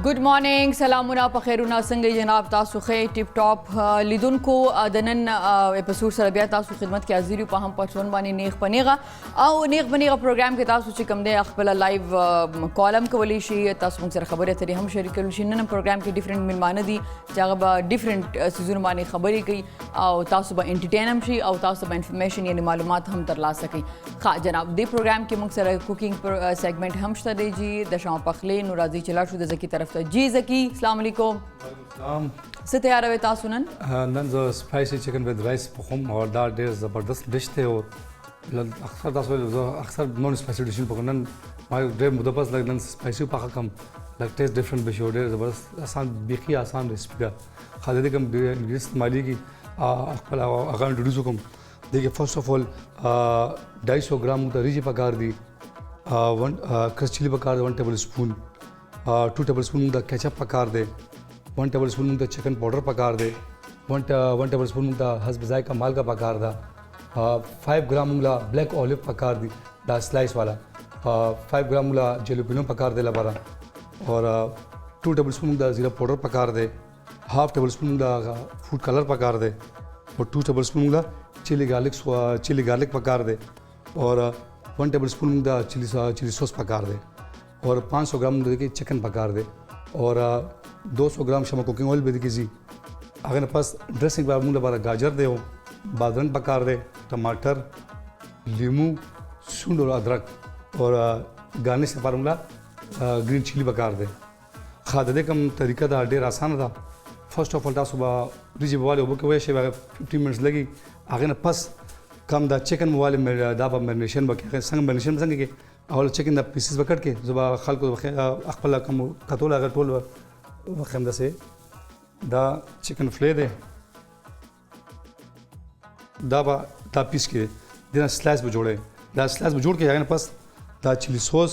Good morning सलामुना पखेरुना څنګه جناب تاسو خې ټیپ ټاپ لیدونکو د نن اپیسوډ سره بیا تاسو خدمت کې حاضر یو په هم پښتون باندې نیغ پنیغه او نیغ پنیغه پروګرام کې تاسو چې کوم دی خپل لایو کالم کولی شي تاسو موږ سره خبرې اترې هم شریکول شي نن پروګرام کې ډیفرنٹ ملمانه دي چې هغه به ډیفرنٹ سیزون باندې خبرې کوي او تاسو به انټرټین هم شي او تاسو به انفارمیشن یعنی معلومات هم ترلاسه کړئ ښه جناب دې پروګرام کې موږ سره کوکینګ سیګمنټ هم شته دی جی د شام پخلې نو راځي چې لاړ شو د زکی طرف ته جی زکی السلام علیکم السلام څه تیار وې تاسو نن زه سپایسی چکن ود رایس پخوم او دا ډېر زبردست ډش دی او اکثر تاسو اکثر نون سپایسی ډش پخوم نن ما ډېر مده پس لګ نن سپایسی پخه کم لګ ټیسټ ډیفرنٹ بشو ډېر زبردست آسان بیخي آسان ریسپی ده خاله دې کم انګریس مالی کی خپل هغه انټروډیوس کوم دیکھیے فرسٹ آف آل 250 ग्राम د ریجی پکار دی 1 کرس چلی پکار دی 1 ټیبل سپون 2 table spoon मुंग केचप पकार दे 1 टेबल स्पून मुंग चिकन पाउडर पकार दे 1 टेबल स्पून मुंग हस्ब जायका माल का पकार दा 5 ग्राम मुंगला ब्लैक ऑलिव पकार दी दा स्लाइस वाला 5 ग्राम मुंगला जेलपिनो पकार दे लबारा और 2 टेबल स्पून मुंग जीरा पाउडर पकार दे हाफ टेबल स्पून मुंग फूड कलर पकार दे और 2 टेबल स्पून मुंग चिली गार्लिक पकार दे और 1 टेबल स्पून मुंग चिली सॉस पकार दे और 500 ग्राम देखिए चिकन पकार दे और 200 ग्राम शमा कुकिंग ऑयल भी देखिए जी अगर पास ड्रेसिंग बार मुंगला बारा गाजर दे हो बादरन पकार दे टमाटर लीमू सूंड और अदरक और गार्निश से मुंगला ग्रीन चिली पकार दे खाद दे कम तरीका था ढेर आसान था फर्स्ट ऑफ ऑल ता सुबह रिजी वाले वो के वैसे 15 मिनट्स लगी आगे ना पास कम दा चिकन वाले में दाबा मैरिनेशन बके संग मैरिनेशन संग के اول چکن د پیسز وکړ کې زبا خلکو خپل کوم کتول اگر ټول وخم دسه دا چکن فلې ده دا پیس کې دا سلایس به جوړه دا سلایس به جوړ کې هغه پس دا چلی سوس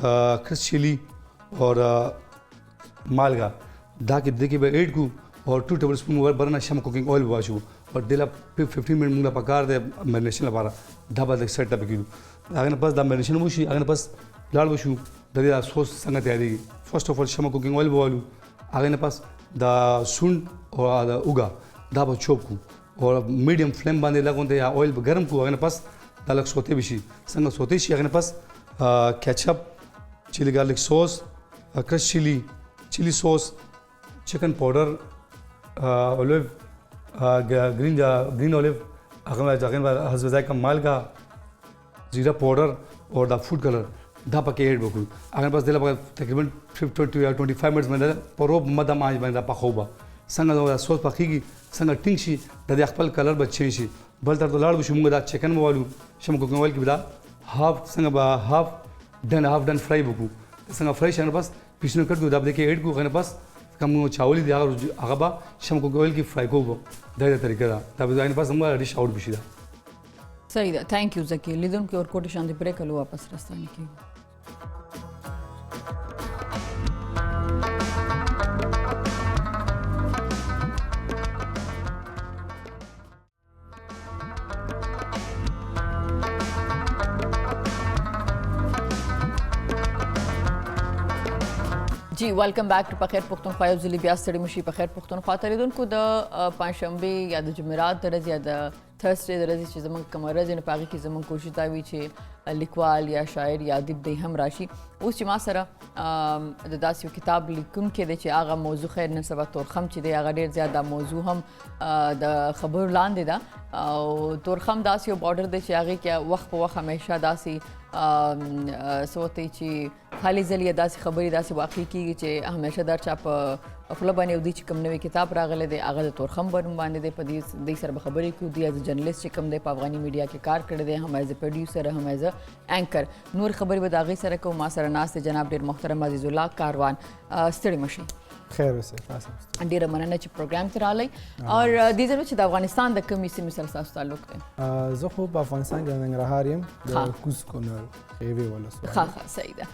کرس چلی اور مالګه دا کې دګي به ایډ کو اور 2 टेबल स्पून ور برنا شم کوکینګ آئل واشو اور دلا 15 منټ موږ پکار ده میرینیشن لپاره دا به سیټ اپ کیږي هغه پس دا میرینیشن وشي هغه پس لاړ وشو د دې سوس څنګه تیاریږي فرست اف اول شم کوکینګ آئل ووالو هغه پس دا سون او دا اوګه دا به چوپ کو اور میډیم فلیم باندې لګون ته آئل به ګرم کو هغه پس دا لږ سوته بشي څنګه سوته شي هغه پس کیچپ چلی گارلک سوس کرش چلی سوس چکن پاؤڈر اولیو ग्रीन ऑलिव هغه حسب ذائقه مالګه जीरा पाउडर और دا food colour دا پکې ایډ وکړو هغه بس دله تقریبا 20 یا 25 منټس باندې پروب مدام آج باندې پخوبه څنګه دا سوس پخېږي څنګه ټینګ شي د خپل کلر بچي شي بل تر لاړ بشو موږ دا چکن موالو شم کوکینګ آئل کې دا هاف څنګه به هاف ډن فرای وکړو څنګه فرای شنه بس پیسونه کړو دا پکې ایډ کو غنه بس کوم چاولي دی هغه به شم کوکینګ آئل کې فرای کوو دا طریقه دا به ځای پس موږ ډیش آوټ بشي دا صحیح ده thank you زکی لیدونکو اور کوټه شاندې پرې کلو واپس راستانه کی جی ویلکم بیک ټو پخیر پښتونخوا یو ځلې بیا ستړي مشي پخیر پښتونخوا ته لیدونکو د پنځشنبې یا د جمعرات د ورځې یا د تھرسډے د ورځې چې زموږ کومه ورځ نه په هغې کې زموږ کوشش دا وي چې لیکوال یا شاعر یا ادیب دی هم راشي اوس چې ما سره د داسې یو کتاب لیکونکی دی چې هغه موضوع خیر نن سبا تورخم چې دی هغه ډېر زیات دا موضوع هم د خبرو لاندې ده او تورخم داسې یو بارډر دی چې هغې کې وخت په وخت همیشه داسې څه وتی چې خالي ځلې داسې خبرې داسې واقع کېږي چې همیشه در چا په خپله باندې یو دی چې کوم نوی کتاب راغلی دی هغه د تورخم بنوم باندې دی په دې سره به خبرې کوو دی ایز ا جرنلسټ چې کوم دی په افغاني میډیا کې کار کړی دی هم ایز ا پروډیوسر هم ایز ا اینکر نور خبرې به د هغې سره کوو ما سره ناست دی جناب ډېر محترم عزیز الله کاروان ستړي مشئ خیر اوسئ ډېره مننه چې پروګرام ته راغلی او دې ځل چې د افغانستان د کومې سیمې سره ستاسو تعلق دی زه خو په افغانستان کې د ننګرهار یم د کوز کونړ خیوې ولسوالۍ ښه صحیح ده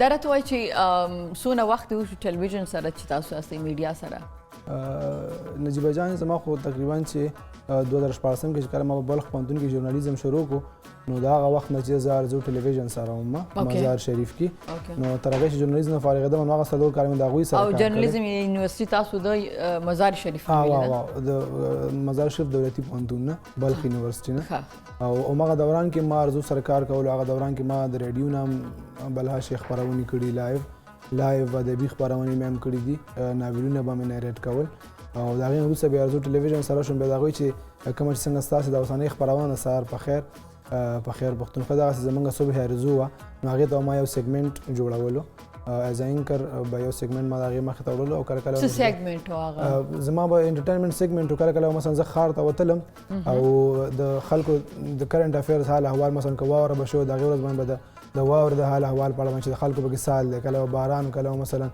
دا راته وایي چې څونه وخت وشو ټلویزیون سره چې تاسو یاستئ میډیا سره نجیب جان زما خو تقریبا چې 2014 کې چې کله ما په بلخ پوهنتون کې ژورنالیزم شروع کړو نو دا هغه وخت نه چې زه ارزو ټلویزیون سره وم مزار شریف کې نو تر هغه چې ژورنالیزم نه فارغېدم نو هغه څلور کال مې د هغوی سره او ژورنالیزم یونیورسيټي تاسو د مزار شریف د مزار شریف دولتي پوهنتون نه بلخ یونیورسيټي نه او هغه دوران کې ما ارزو سره کار کول هغه دوران کې ما د ریډیو نام بلها شیخ خبرونه کړي لایو ادبي خبرونه مې هم کړي دي ناولونه به مې نریټ کول او دا غوښنه وروسته بیا ارزو ټلویزیون سره شوم بیا دا غوښ چې کوم چې څنګه ستاسو د اوسنۍ خبرونه سهار په خیر پښتونخوا دغه زمونږ صبح ارزو نو هغه ته ما یو سیګمنټ جوړولو از اینکر به یو سیګمنټ ما هغه مخ ته وړلو او کله کله څه سیګمنټ هغه زما به انټرټینمنټ سیګمنټ کله کله مثلا زه خار ته وتلم او د خلکو د کرنٹ افیرز حال احوال مثلا کواره به شو د غیر ورځ باندې د واور د حال احوال په اړه چې د خلکو به سال دی کله باران کله مثلا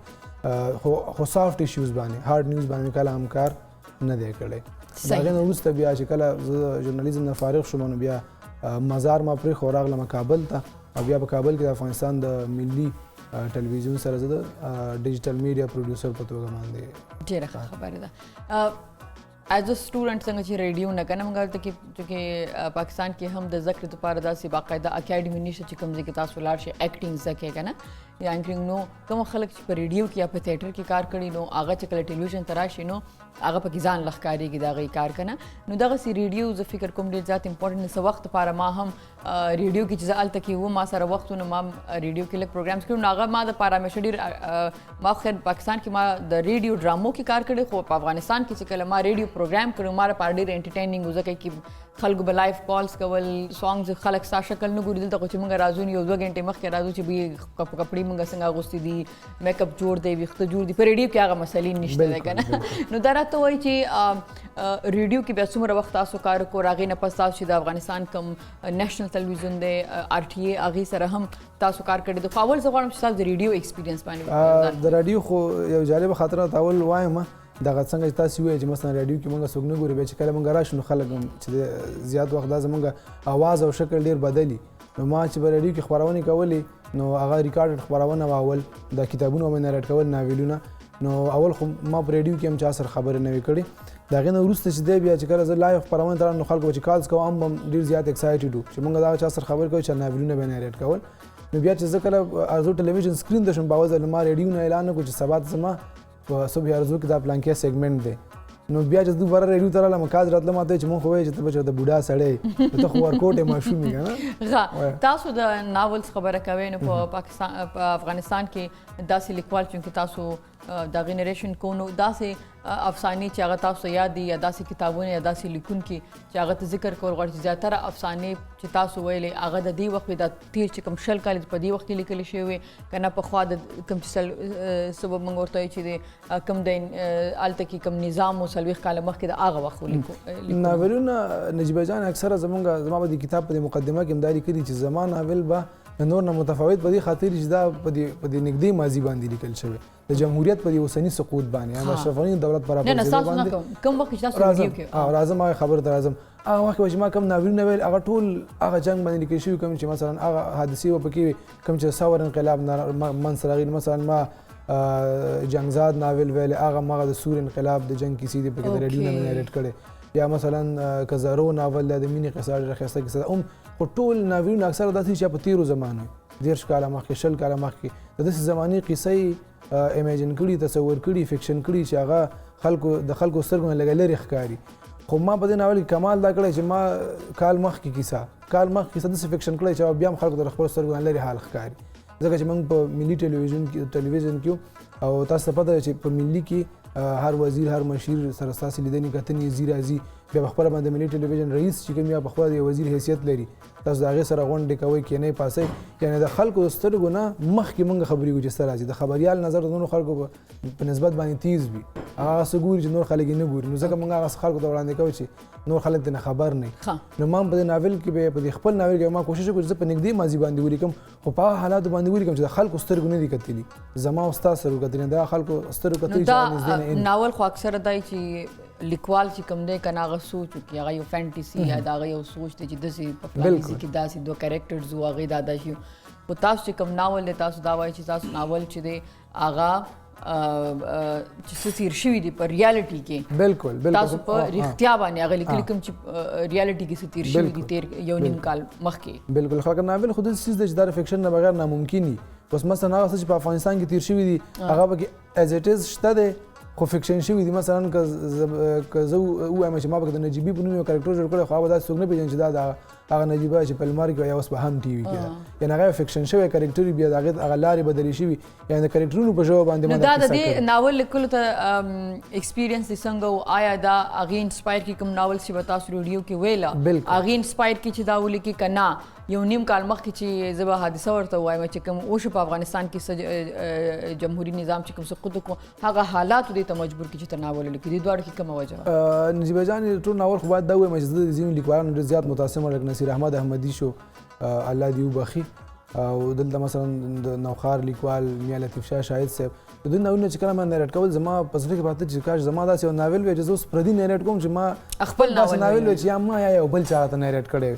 خو سافټ ایشوز باندې هارد نیوز باندې کله هم کار نه دی کړی دا غن وروسته بیا چې کله ژورنالیزم نه فارغ شوم نو بیا مزار ما پرې خو راغلم کابل ته او بیا په کابل کې د افغانستان د ملي ټلویزیون سره زه د ډیجیټل میډیا پروډوسر په توګه باندې ډېره ښه خبره ده ایز ا سټوډنټ څنګه چې ریډیو نه کنه موږ ته چې پاکستان کې هم د ذکر لپاره داسې باقاعده اکیډمي نشته چې کوم ځای کې تاسو لاړ شئ اکټینګ زده کنه یا انکرینګ نو کوم خلک چې په ریډیو کې یا په تھیټر کې کار کړي نو هغه چې کله ټلویزیون ته راشي نو هغه پکې ځان لښکارېږي د هغې کار کنه نو دغسې ریډیو زه فکر کوم ډېر زیات امپورټنټ څه وخت لپاره ما هم ریډیو کې چې زه هلته کې وم ما سره وخت و نو ما ریډیو کې لږ پروګرامز کړي نو هغه ما دپاره همیشه ډېر ما خیر پاکستان کې ما د ریډیو ډرامو کې کار کړی خو په افغانستان کې چې کله ما ریډیو پروګرام کړی ما لپاره ډېر انټرټینینګ و ځکه چې خلکو به لایف کالز کول سانګز خلک ستا شکل نه ګوري دلته خو چې موږ راځو نو یو 2 غنټې مخکې راځو چې به کپړې موږ څنګه اغوستي دي میک اپ جوړ دی ویښته جوړ دي په ریډیو کې هغه مسلې نشته دی کنه نو دا راته وایي چې ریډیو کې بیا څومره وخت تاسو کار وکړو هغې نه پس تاسو چې د افغانستان کوم نیشنل تلویزیون دی آر ټي اے هغې سره هم تاسو کار کړی دی خو اول زه غواړم چې تاسو د ریډیو ایکسپیرینس باندې د راډیو خو یو جالبه خاطره ته اول وایم دغه څنګه چې تاسو وایئ چې مثلا راډیو کې موږ څوک نه ګوري بیا چې کله موږ راشو نو خلک هم چې زیات وخت دا زموږ اواز او شکل ډېر بدلي نو ما چې په راډیو کې خپرونې کولې نو هغه ریکارډډ خپرونه وه اول د کتابونو مې نریټ کول ناولونه نو اول خو ما په راډیو کې هم چا سره خبرې نه وې کړې د هغې نه وروسته چې دی بیا چې کله زه لایو خپرونې ته رالم نو خلکو به چې کالز کوم هم ډېر زیات ایکسایټډ وو چې موږ دغه چا سره خبرې کوو چې ناولونه به نریټ کول نو بیا چې زه کله ارزو ټلویزیون سکرین ته شم باوځه ما راډیو نه اعلان وکړو چې سبا ته زما په صبح ارزو کې دا پلانکې سیګمنټ دی نو بیا چې دوباره ریډیو ته رالم کاز راتلم ماته چې مونږ خو وایو چې ته به د بوډا سړی ته خو ورکوټ یې ماشوم یې که نه تاسو د ناولز خبره کوئ نو په پاکستان په افغانستان کې داسې لیکوال چونکې تاسو د هغې نریشن کوو نو داسې افسانې چې هغه تاسو ته یاد دي یا داسې کتابونه یا داسې لیکونکي چې هغه ته ذکر کول غواړي چې زیاتره افسانې چې تاسو ویلې هغه د دې وخت دا تیر چې کوم 20 کال په دې وخت کې لیکل شوي وي که نه پخوا د کوم چې سبب موږ ورته وایو چې د کوم د هلته کې کوم نظام و 40 کاله مخکې د هغه وخت ولیکو ناولونه نجیب جان اکثره زما به د کتاب په مقدمه کې هم دا لیکلي چې زما ناول به نور نه متفاوت په دې خاطر چې دا په دې نږدې ماضي باندې لیکل شوی د جمهوریت په دې اوسني سقوط باندې اشرف غني دولت پر باندې کوم وخت چې تاسو ریډیو کې راځم هغه خبر ته راځم هغه وخت چې ما کوم ناولونه ویل هغه ټول هغه جنگ باندې لیکل شوی کوم چې مثلا هغه حادثې وپکې کوم چې ثور انقلاب منصر غیر مثلا ما جنگزاد ناول ویل هغه مغه د سور انقلاب د جنگ کیسې د پکې د ریډیو نه نریټ کړي یا مثلا کزارو ناول د مینې قصه ډېره ښایسته کیسه خو ټول ناولونه اکثره داسې چې په تیرو زمانو 10 کاله مخکې 20 کاله مخکې د داسې زمانې قصې امیجن کړي تصور کړي فکشن کړي چې هغه د خلکو سترګو نه لږ لرې ښکاري خو ما په دې ناول کې کمال دا کړی چې ما کال مخکې کیسه داسې فکشن کړی چې بیا هم خلکو د خپلو سترګو نه لرې حال ښکاري ځکه چې موږ په ملي ټلویزیون کې او تاسو ته پته ده چې په ملي کې هر وزیر هر مشیر سره ستاسې لیدنې کتنې ځي راځي بیا په خپله باندې ملي ټلویزیون رئیس چې کوم یا په خپله د وزیر حیثیت لري تاسو د هغې سره غونډې کوئ کینئ پاسئ یعنې د خلکو د سترګو نه مخکې موږ خبرې کوو چې څه راځي د خبریال نظر د نورو خلکو په نسبت باندې تیز وي هغه څه ګوري چې نور خلک یې نه ګوري نو ځکه موږ هغه خلکو ته وړاندې کوو چې نور خلک ترې خبر نه نو ما په دې ناول کې په دې خپل ناول کې ما کوشش وکړ چې زه په نږدې ماضي باندې ولیکم خو په هغه حالاتو باندې ولیکم چې د خلکو سترګو نه دي کتلي زما او ستا سترګو کتلي د خلکو سترګو کتلي دا ناول خو اکثره دی چې لیکوال چې کوم دی کنه هغه سوچ وکړي هغه یو فانټسي یا د هغه یو سوچ دی چې داسې په فلاني ځای کې داسې 2 کریکټرز وو هغې دا شي خو تاسو چې کوم ناول دی تاسو دا وایئ چې تاسو ناول چې دی هغه چې څه تیر شوي دي په ریالټي کې بالکل بالکل تاسو په رښتیا باندې هغه لیکلي کوم چې ریالټي کې څه تیر شوي دي تیر یو نیم کال مخکې بالکل خلک ناول خود سیس د جدار فکشن نه بغیر ناممکن دي بس مثلا هغه څه چې په افغانستان کې تیر شوي دي هغه به از اټ از شته دی خو فکشن شوي دي مثلا که زه ووایم چې ما پکې د نجیبي په نوم یو کرکټر جوړ کړی خو هغه به داسې څوک نه پېژني چې دا د هغه نجیبه چې په لمر کې یا اوس په هم ټي وي کې ده یعنې هغه فکشن شوی کرکټر بیا د هغې هغه لارې بدلې شوي یعنې د کرکټرونو په ژبه باندې نو دا د دې ناول لیکلو ته ایکسپیرینس دې څنګه و آیا دا هغې انسپایر کړي کوم ناول چې به تاسو ریډیو کې ویله هغې انسپایر کړي چې دا ولیکي که نه یو نیم کال مخکې چې زه به حادثه ورته ووایم چې کوم وشو په افغانستان کې جمهوري نظام چې کوم سقوط وکړو هغه حالاتو دې ته مجبور کړي چې ته ناول ولیکي دې دواړو کې کومه وجه نجیبه جان ټول ناول خو باید دا ووایم چې زه د ځینو لیکوالانو ډېر زیات متاثر لکه نصیر احمد احمدي شو الله دې وبخي او دلته مثلا د نوخار لیکوال میاں لطیف شاه شاهد صاحب د دوی ناولونه چې کله ما نریټ کول زما په زړه کې پاته چې کاش زما داسې یو ناول وی چې زه اوس پردي نریټ کوم چې ما خپل ناول وی چې یا ما یا یو بل چا ته نریټ کړی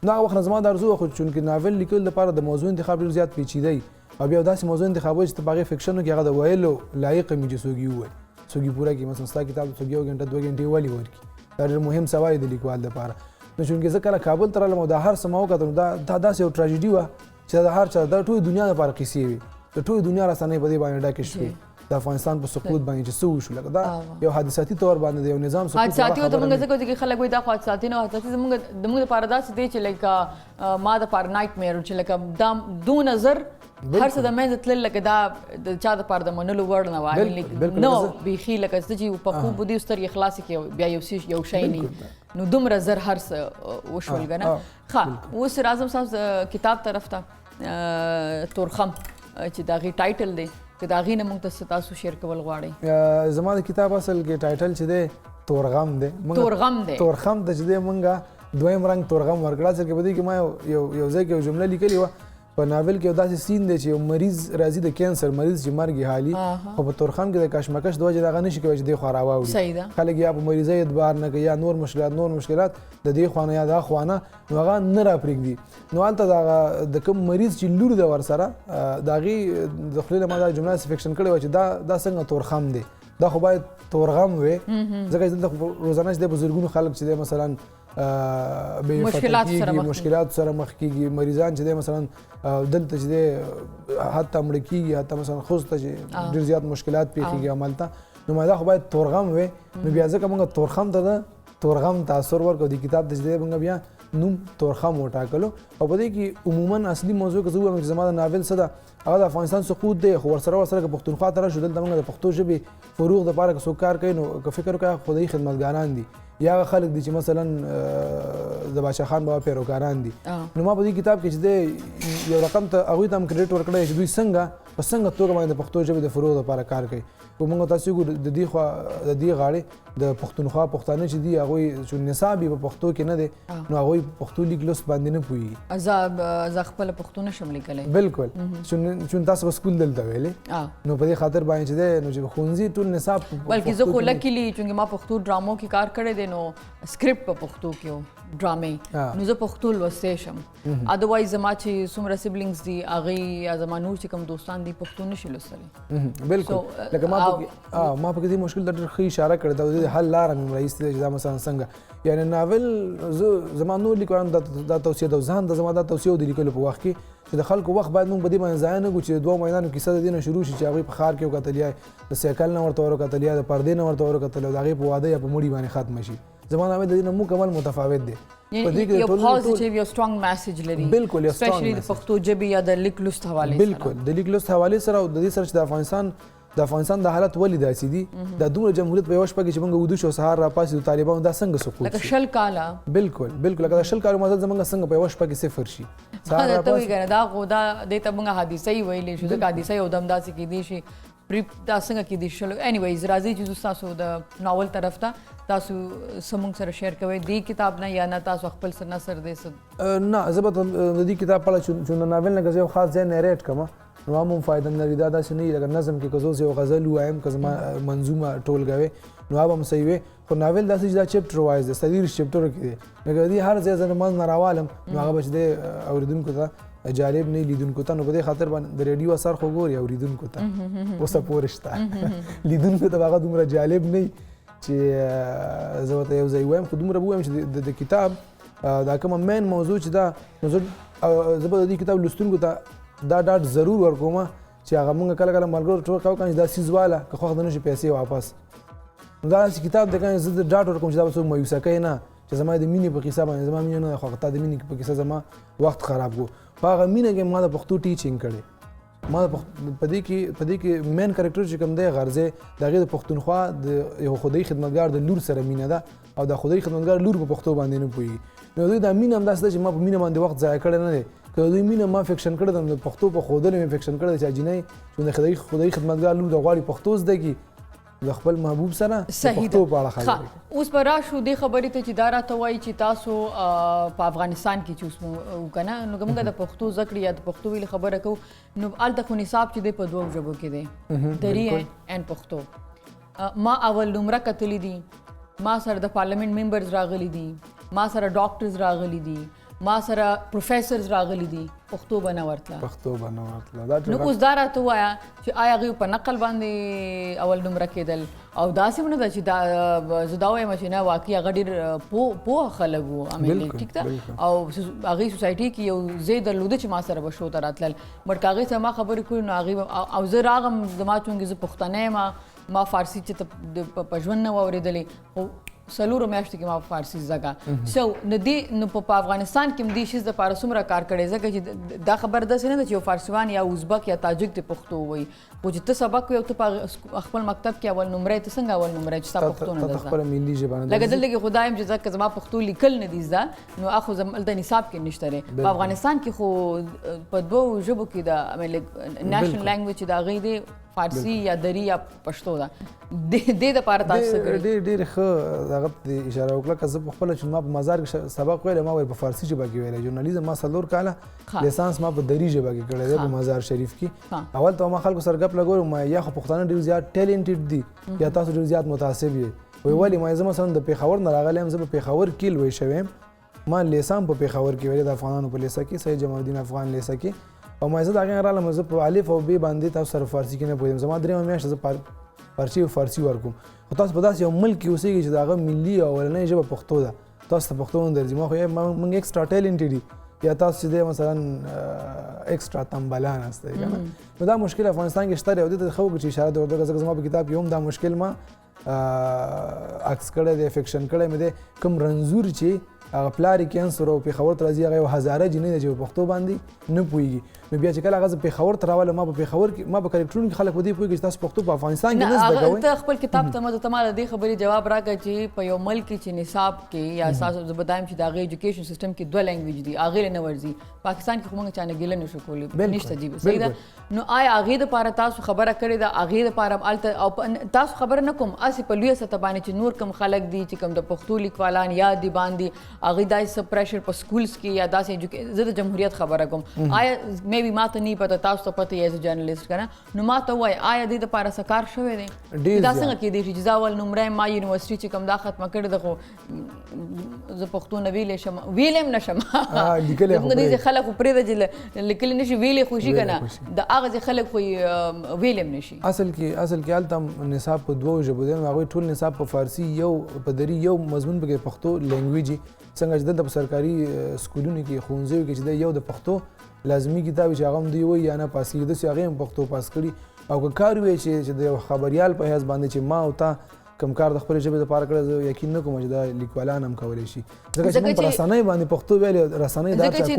نو هغه وخت نه زما دا ارزو خو چونکې ناول لیکل لپاره د موضوع انتخاب ډېر زیات پیچیده وي او بیا داسې موضوع انتخابوي چې ته په هغې فکشن کې هغه د ویلو لایق وي چې څوک یې ووایي څوک یې پوره کړي مثلا ستا کتاب څوک یو غنټه 2 غنټې ولې ورکړي دا ډېر مهم سوال دی د لیکوال لپاره نو چونکې زه کله کابل ته رالم او دا هر څه ما وکتل دا داسې یو ټراجډي وه چې د هر چا د ټولې دنیا لپاره قیسې وي د ټولې دنیا رسنۍ په دې باندې ډکې شوې د افغانستان په سقوط باندې چې څه وشو لکه دا یو حادثاتي طور باندې د یو نظام سقوط حادثاتي ته موږ ځکه چې خلک وایي دا خو حادثاتي نه حادثاتي زموږ لپاره داسې دی چې لکه ما دپاره نایټ میر چې لکه دا دونه زر هر څه د منځه تلل لکه دا د چا دپاره د منلو وړ نه وه نو بیخي لکه څه چې په خوب دې سترګې خلاصې کړې بیا یو شی نه نو دومره زر هر څه وشول که نه ښه اوس راځم ستاسو کتاب طرف ته تورخم چې د هغې ټایټل دی که د هغې نه موږ ته څه تاسو شیر کول غواړئ زما د کتاب اصل کې ټایټل چې دی تورغم دی تورغم دی تورخم ته چې دی موږ دویم رنګ تورغم ورکړه اصل کې په دې کې ما یو ځای کې یو جمله لیکلې وه په ناول کې یو داسې سین دی چې یو مریض راځي د کینسر مریض چې مرګ یې حالي خو په تورخم کې د کشمکش د وجې د هغه نشي کولی چې دې خوا راواوړي خلک یا په مریضۍ اعتبار نه کوي یا نور مشکلات د دې خوا نه یا د خوا نه نو هغه نه راپرېږدي نو هلته د کوم مریض چې لور ده ورسره د هغې د خولې نه ما دا جمله فکشن کړې وه چې دا څنګه تورخم دی دا خو باید تورغم وي ځکه چې دلته روزانه چې د بزرګونو خلک چې دی مثلا مشکلات سره مخ کیږي مریضان چې دی مثلا دلته چې دی حتی مړه کیږي حتی مثلا خوست ته چې ډېر زیات مشکلات پیښیږي همالته نو ما دا خو باید تورغم وي نو بیا ځکه موږ تورخم ته د تورغم تاثر ورکړو د کتاب ته چې دی موږ بیا نوم تورخم وټاکلو او په دې کې عموما اصلي موضوع که زه ووایم چې زما د ناول څه ده هغه د افغانستان سقوط دی خو ورسره که پښتونخوا ته راشو دلته موږ د پښتو ژبې فروغ دپاره که څوک کار کوي نو که فکر وکړه خدایي خدمتګاران دي یا هغه خلک دي چې مثلا د باچا خان بابا پیروکاران دي نو ما په دې کتاب کې چې دی یو رقم ته هغوی ته هم کریډټ ورکړی چې دوی څنګه توګه باندې د پښتو ژبې د فروغ لپاره کار کوي خو موږ تاسو ګورو د دې غاړې د پښتونخوا پښتانه چې دي هغوی چې نصاب یې په پښتو کې نه دی نو هغوی پښتو لیک لوست باندې نه پوهېږي زه خپله پښتو نشم لیکلی بالکل چون تاسو به سکول دلته ویلې نو په دې خاطر باندې چې دی نو چې ښوونځي ټول نصاب بلکې زه خو لکیلی چونکې ما پښتو ډرامو کې کار کړی دی نو سکرپټ په پښتو کې و ډرامې نو زه پښتو لوستی شم ادروایز زما چې څومره سبلنګز دي هغې یا زما نور چې کوم دوستان دي پښتو نشي لوستلی بالکل لکه ما په کې دې مشکل ته ډېر ښه اشاره کړې ده او د حل لاره مې رایستې ده چې دا مثلا څنګه یعنې ناول زما نور لیکوالانو دا توصیه ده ځان ته زما دا توصیه و د لیکلو په وخت کې چې د خلکو وخت باید موږ په دې باندې ضایع نه کړو چې د 2 میدانو کیسه د دې نه شروع شي چې هغوی په ښار کې وکتل یا د سایکل نه ورته وکتل یا د پردې نه ورته وکتل او د هغې په واده یا په مړي باندې ختمه شي زما ناول د دې نه مکمل متفاوت دی یو پوزیټیو یو سترونګ میسج لري بالکل یو سپیشلی د پښتو ژبې یا د لیک لوست حوالې سره بالکل د لیک لوست حوالې سره او د دې سره چې د افغانستان د حالت ولې داسې دي د دومره جمهوریت په یوه شپه کې چې موږ ویده شو سهار راپاسېدو طالبانو دا څنګه سقوط لکه 10 کاله بالکل لکه د 10 کالو مزل زموږ څنګه په یوه شپه کې صفر شي دا ته وایي که نه دا خو دې ته موږ حادثه یې ویلی شو ځکه حادثه یو دم داسې کیدی شي دا څنګه کیدی شي انیویز راځئ چې زه ستاسو د ناول طرف ته تاسو زموږ سره شیر کوئ دې کتاب نه یا نه تاسو خپل څه نثر دی نه زه به د دې کتاب په اړه چې د ناول نه که زه یو خاص ځای نریټ کړم نو هم فایده نه لري دا داسې نه وي لکه نظم کې که زه یو غزل ووایم که زما منظومه ټولګه نو هغه هم صحیح وي خو ناول داسې چې دا چپټر وایز دی 30 چپټرو کې دی لکه دې هر ځای زه د منځ نه راوالم نو هغه به چې دی اورېدونکو ته جالب نه لیدونکو ته. نو په دې خاطر باندې د ریډیو اثر خو ګوري اوریدونکو ته اوسه پورې شته، لیدونکو ته هغه دومره جالب نه چې زه ورته یو ځای وایم. خو دومره به ووایم چې د کتاب دا کومه مین موضوع چې دا نو زه به د دې کتاب لوستونکو ته دا ډاډ ضرور ورکوم چې هغه موږ کله کله ملګرو ټوکه وکړو چې دا څیز واله که خوښ نه شي پیسې واپس. نو دا داسې کتاب دی که زه د ډاډ ورکوم چې دا به څوک مایوسه کوي نه، چې زما د مینې په کیسه باندې زما مینه نه ده خو تا د مینې په کیسه زما وخت خراب کړو. په هغه مینه کې ما د پښتو ټیچینګ کړی، ما په دې کې مین کرکټر چې کوم دی غرضې د هغې د پښتونخوا د یو خدایي خدمتګار د لور سره مینه ده او د خدایي خدمتګار لور په پښتو باندې نه پوهېږي. نو دوی دا مینه همداسې ده چې ما په مینه باندې وخت ضایع کړی نه دی. که دوی مینه ما فکشن کړی ده نو د پښتو په ښودلو مې فکشن کړی دی چې اجینۍ چې د خدایي خدمتګار لور د غواړي پښتو زده کړي د خپل محبوب سره د پښتو په اړه خبرې. اوس به راشو دې خبرې ته چې دا راته وایي چې تاسو په افغانستان کې چې اوس مو وکنه نو که موږ د پښتو زده کړې یا د پښتو ویلې خبره کوو نو هلته خو نصاب چې دی په دوو ژبو کې دی، دري اینډ پښتو. ما اول نمره کتلی دي، ما سره د پارلمنټ ممبرز راغلي دي، ما سره ډاکټرز راغلي دي، ما سره پروفیسرز راغلي دي، پښتو به نه ورتله. نو اوس دا راته ووایه چې آیا هغوی په نقل باندې اول نمره کېدل او داسې نه ده چې زه دا وایم چې نه واقعي هغه ډېر پوه خلک وو ټیک ده او هغې سوسایټي کې یو ځای درلوده چې ما سره به شو ته راتلل بټ که هغې سره ما خبرې کړې نو هغې او زه راغم زما چونکې زه پښتنی یم ما فارسي چې په ژوند نه واورېدلې خو څلورو میاشتو کې ما فارسي زده کړه. سو نو په افغانستان کې هم دې شیز دپاره څومره کار کړی ځکه چې دا خبر داسې نه ده چې یو فارسیوان یا ازبک یا تاجک دې پښتو ووایي خو چې ته سبق وایې او ته په خپل مکتب کې اول نمره یې ته څنګه اول نمره یې چې ستا پښتو نه ده زده لکه دلته کې خو دا یم چې ځکه زما پښتو لیکل نه دي زده نو خو هلته نصاب کې نشته دی. په افغانستان کې خو په دوو ژبو کې د نیشنل لینګویج چې د هغې دی فارسی یا دری یا پښتو ده دې دپاره تاسو څه کړي؟ ډېر ښه هغه ته اشاره وکړه که زه پخپله چې ما په مزار کې سبق ویلی ما په فارسي ژبه کې ویلی ژورنالیزم ما 4 کاله لیسانس ما په دري ژبه کې کړی دی په مزار شریف کې. اول ته ما خلکو سره ګپ لګولم ما یا خو پښتانه ډېر زیات ټیلنټډ دي یا تاسو ډېر زیات متعصب یې وایي ولې ما زه مثلا د پېښور نه راغلی یم زه په پېښور کې لوی شوی یم ما لیسان په پېښور کې ویلی د افغانانو په لیسه کې سید جمال الدین افغان لیسه کې او ما زه د هغې نه رالم زه په الف او ب باندې تاسو سره فارسي کې نه پوهېدم زما 3 میاشته زه فارسي ورکوم خو تاسو په داسې یو ملک کې اوسېږئ چې د هغه ملي او اولنۍ ژبه پښتو ده تاسو ته پښتو نه درځي ما خو موږ ایکسټرا ټیلنټډ یو یا تاسو چې دی مثلا ایکسټرا تنبلان هستئ که نه نو دا مشکل افغانستان کې شته دی او دې ته ښه وکړو چې اشاره دې ورته ځکه زما په کتاب کې هم دا مشکل ما عکس کړی دی فکشن کړی مې دی کوم رنځور چې هغه پلار یې کینسر او پېښور ته راځي هغه یو هزاره جنۍ ده چې په پښتو باندې نه پوهېږي نو بیا چې کله هغه زه پېښور ته راولم ما په پېښور کې ما په کرکټرونو کې خلک په دې پوهېږي چې تاسو پښتو په افغانستان کې نه زده کوئ. ته خپل کتاب ته ما د دې خبرې جواب راکړه چې په یو ملک کې چې نصاب کې یا تاسو زه به دا یم چې د هغې ایجوکیشن سیسټم کې 2 لینګویج دي هغې نه ورځي پاکستان کې خو موږ چا نه ګیله نشو کولی نشته جي صحیح ده نو آیا هغې دپاره تاسو خبره کړې ده هغې دپاره هلته او تاسو خبره نه کوم هسې په لویه سطح باندې چې نور کوم خلک دي چې کوم د پښتو لیکوالان یا دي باندې هغې داسې څه پریشر په سکولز کې یا داسې زه د جمهوریت خبره کوم آیا مې بي ما ته نه پته تاسو ته پته یې ایز جرنلسټ که نه نو ما ته ووایي آیا دې دپاره څه کار شوی دی دا څنګه کېدی شي چې زه اول نمره یم ما یونیورسټي چې کوم دا ختمه کړې ده خو زه پښتو نه ویلی شم ویلی هم نه شم دې خلک خو پرېږده چې لیکلی نه شي ویلی خو شي که نه د هغه ځای خلک خو ویلی هم نه شي. اصل کې هلته نصاب په 2 ژبو دی هغوی ټول نصاب په فارسي یو په دري یو مضمون پکې پښتو لینګویج څنګه چې دلته په سرکاري سکولونو کې ښوونځیو کې چې دی یو د پښتو لازمي کتاب چې هغه هم دوی وایي یا نه پاس کېږي داسې هغې هم پښتو پاس کړي او که کار وی چې د یو خبریال په حیث باندې چې ما او تا کوم کار د خپلې ژبې دپاره کړی زه یقین نه کوم چې دا لیکوالان هم کولی شي ځکه چې موږ په رسنۍ باندې پښتو ویلې رسنۍ دا ځکه چې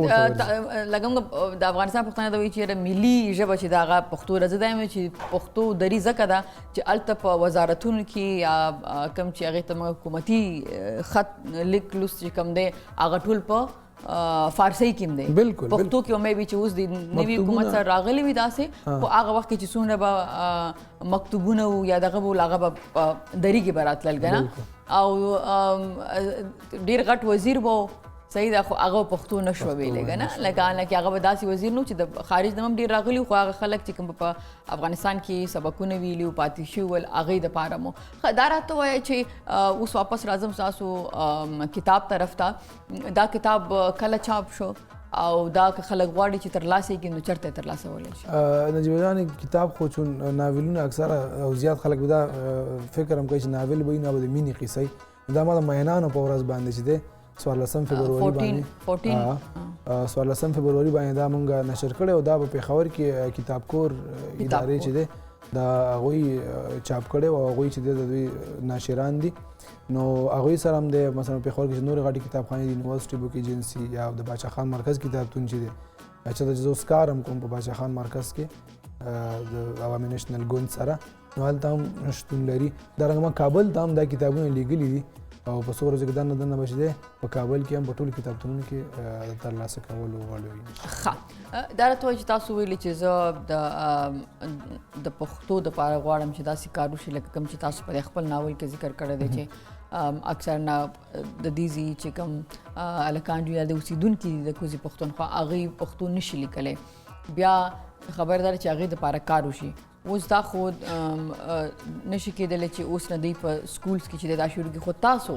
لکه موږ د افغانستان پښتانه دا وایي چې ملي ژبه چې د هغه پښتو ده زه دا یم چې پښتو دري ځکه ده چې هلته په وزارتونو کې یا کوم چې هغې ته موږ حکومتي خط لیک لوست چې کوم دی هغه ټول په فارسی کې هم دی پښتو کې مې وی چې اوس د نوي حکومت سره راغلی وي داسې خو هغه وخت کې چې څومره به مکتوبونه و یا دغه به هغه به دري کې به راتلل که نه او ډېر غټ وزیر به صحیح ده خو هغه پښتو نه شوه ویلی که نه لکه هغه به داسې وزیر نه و چې د خارج نه هم ډېر راغلي خو هغه خلک چې کوم په افغانستان کې سبقونه ویلي و پاتې شوي ول هغې دپاره مو دا راته ووایه چې اوس واپس راځم ستاسو کتاب طرف ته دا کتاب کله چاپ شو او دا که خلک غواړي چې ترلاسه یې کړي نو چېرته یې ترلاسه ولی شي؟ نجیب جان کتاب خو چون ناولونه اکثره او زیات خلک به دا فکر هم کوي چې ناول به وي نو به د مینې قصه وي. دا ما د مینانو په ورځ باندې چې دی 14 فبروري باندې 14 فبروري باندې دا مونږ نشر کړی او دا په پېښور کې کتاب کور ادارې چې دی دا هغوی چاپ کړی او هغوی چې دی د دوی ناشران دي نو هغوی سره هم دی مثلا پېښور کې چې نورې غټې کتابخانې دي یونیورسټي بک ایجنسي یا د باچا خان مرکز کتابتون چې دی چې زه اوس کار هم کوم په باچا خان مرکز کې د عوامي نیشنل ګوند سره نو هلته هم شتون لري. دارنګه ما کابل ته هم دا کتابونه لیږلي دي او په څو ورځو کې دننه دننه به چې دی په کابل کې هم په ټولو کتابتونونو کې ترلاسه کولو وړ وي. ښه دا راته وایي چې تاسو ویلي چې زه د پښتو دپاره غواړم چې داسې کار وشي لکه کوم چې تاسو په خپل ناول کې ذکر کړی دی چې اکثر نه د دې ځای چې کوم هلکان دي یا د اوسېدونکي دي د کوزي پښتونخوا هغوی پښتو نشي لیکلی بیا خبردار چې هغې دپاره کار وشي. اوس دا خو نشي کېدلی چې اوس نه دی په سکولز کې چې دی دا شروع کړي خو تاسو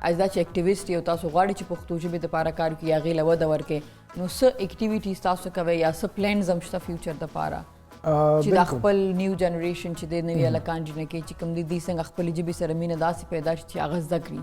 از دا چې اکټیویسټ یو تاسو غواړئ چې پښتو ژبې دپاره کار وکړي هغې له وده ورکړئ نو څه اکټیویټیز تاسو کوئ یا څه پلانز هم شته فیوچر دپاره چې دا خپل نیو جنریشن چې دی نوي هلکان جنکۍ چې کوم دي دوی څنګه خپلې ژبې سره مینه داسې پیدا شي چې هغه زده کړي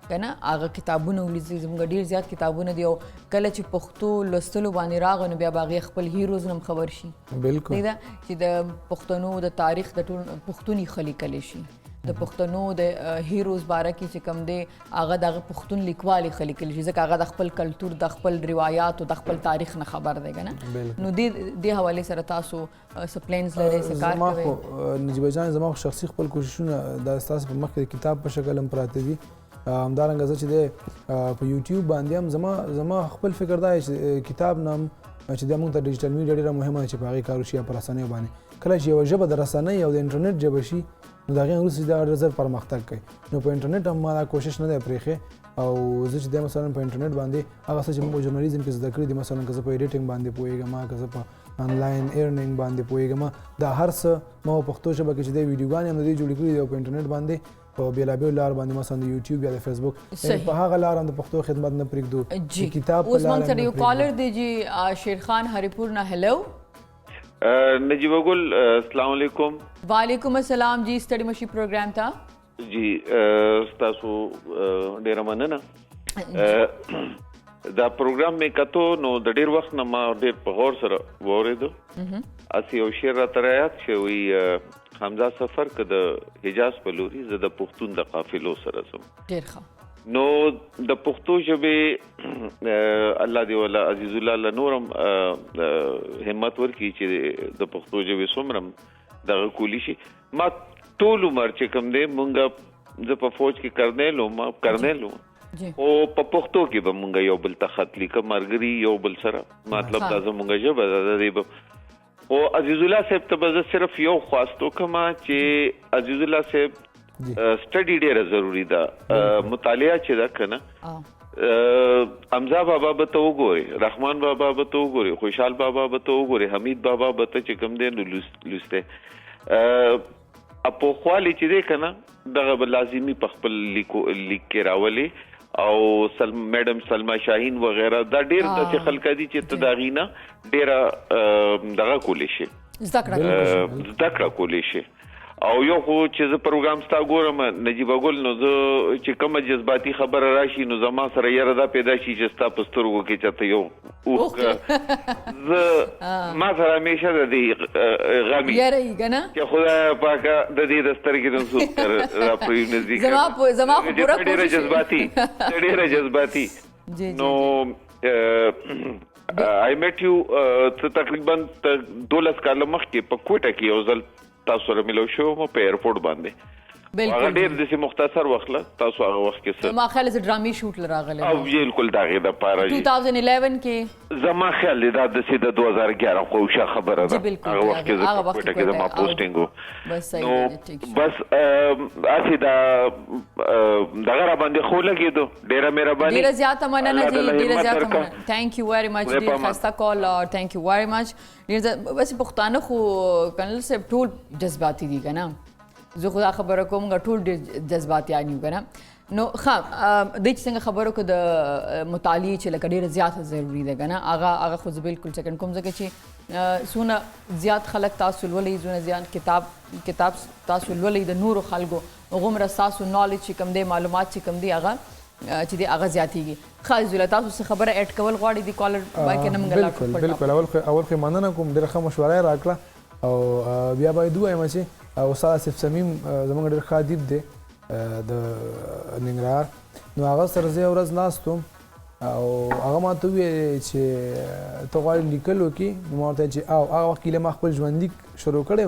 که نه هغه کتابونه ولیکي. زموږ ډېر زیات کتابونه دي او کله چې پښتو لوستلو باندې راغی نو بیا به هغې خپل هیروز هم خبر شي. بالکل دا چې د پښتنو د تاریخ د ټول پښتون یې ښه لیکلی شي د پښتنو د هیروز باره کې چې کوم دی هغه د هغه پښتون لیکوال یې ښه لیکلی شي ځکه هغه د خپل کلتور د خپل روایاتو د خپل تاریخ نه خبر دی که نه نو دې حوالې سره تاسو څه پلانز لرئ څه کار کوئ؟ زما خو نجیبه جان زما خو شخصي خپل کوششونه دا ستاسو په مخ کې د کتاب په شکل هم پراته دي همدارنګه زه چې دی په یوټیوب باندې هم زما خپل فکر دا چې کتاب نام چې دا موږ ته ډیجیټل میډیا ډېره مهمه ده چې په هغې کار وشي یا په رسنیو باندې کله چې یوه ژبه د رسنۍ او د انټرنیټ ژبه شي نو د هغې وروسته دا ډېر زر پرمختګ کوي نو په انټرنیټ هم ما دا کوشش نه دی پرېښی او زه چې دی مثلا په انټرنیټ باندې هغه څه چې موږ په ژورنالیزم کې زده کړي دي مثلا که زه په ایډیټنګ باندې پوهېږم که زه په آنلاین ارننګ باندې پوهېږم دا هر څه ما په پښتو ژبه کې چې دی ویډیوګانې هم د دې جوړې کړي دي او په انټرنیټ باندې په بېلابېلو لار باندې مثلا د یوټیوب یا د فیسبوک په هغه لار هم د پښتو خدمت نه پرېږدو جی کتاب اوس موږ سره یو کالر دی جی شیرخان هریپور نه هلو نجیبه ګل السلام علیکم. وعلیکم السلام جی ستړي مشي پروګرام ته جی ستاسو ډېره مننه. دا پروګرام مې کتو نو د ډېر وخت نه ما ډېر په غور سره واورېدو اسې یو شعر راته رایاد چې وایي حمزه سفر که د حجاز په لوري زه د پښتون د قافلو سره ځم. ډېر ښه. نو د پښتو ژبې الله دې ولا عزیز الله له نورم همت ورکړي چې د پښتو ژبې څومره دغه کولی شي. ما ټول عمر چې کوم دی مونږ زه په فوج کې کرنیل وم او په پښتو کې به مونږ یو بل ته خط لیکه ملګري یو بل سره مطلب دا زمونږ ژبه ده دی او عزیز الله صاحب ته به زه صرف یو خواستو کوم چې عزیز الله صاحب سټډي ډیره ضروری ده مطالعه چې ده که نه حمزه بابا به ته وګورې رحمان بابا به ته وګورې خوشحال بابا به ته وګورې حمید بابا به ته چې کوم دی نو لوستی پوخوالی چې دی که نه دغه به لازمي په خپل لیک کې راولي او میډم سلما شاهین وغیره دا ډېر داسې خلک دي چې ته د هغې نه ډېره دغه کولی شي زده کړه کولی شي. او یو خو چې زه پروګرام ستا ګورم نجیبه ګل نو زه چې کومه جذباتي خبره راشي نو زما سره یاره دا پیدا شي چې ستا په سترګو کې چېرته یو اوښ زه ما سره همیشه د دې غمي چې خدای پاکه د دې د سترګې نه څوک را پرېږدي زما خو پوره ډېره جذباتي نو I met you تقریبا 12 کاله مخکې په کوټه کې یو ځل تاسو سره ملو شو مو په ایرپورټ باندې هغه ډېر داسې مختصر وخت تاسو هغه وخت کې ما خیال زه ډرامې شوټ راغلی او بالکل د هغې دپاره 2011 کې زما خیال دی دا داسې د 2011 خو ښه خبره ده هغه وخت کې زه په کوټه کې زما پوسټینګ و نو بس هسې دغه را باندې خو لګېدو ډېره مهرباني ډېره زیاته مننه جي ډېره زیاته مننه تھینک یو ویری مچ ډېر ښایسته کال او تھینک یو ویری مچ بس پښتانه خو کنل صاحب ټول جذباتي دي که نه زه خو دا خبره کوم ټول ډېر جذباتیان یو که نه نو ښه دې چې څنګه خبرو کو د مطالعې چې لکه ډېره زیاته ضروري ده که نه هغه خو زه بالکل سکنډ کوم ځکه چې څونه زیات خلک تاسو لولئ څونه زیات کتاب تاسو لولئ د نورو خلکو هغومره ستاسو نالج چې کوم دی معلومات چې کوم دی هغه چې دی هغه زیاتېږي ښه عزیزالله تاسو څه خبره ایډ کول غواړئ د کالر باکې نه موږ بالکل اول خو مننه کوم ډېره ښه مشوره یې راکړه او بیا باید ووایم چې استاد آصف صمیم زموږ ډېر ښه ادیب دی د ننګرهار نو هغه سره زه یو ورځ ناست وم او هغه ماته وویل چې ته غواړې لیکل وکړې نو ما ورته ویل چې هغه وخت کې ما خپل ژوندلیک شروع کړی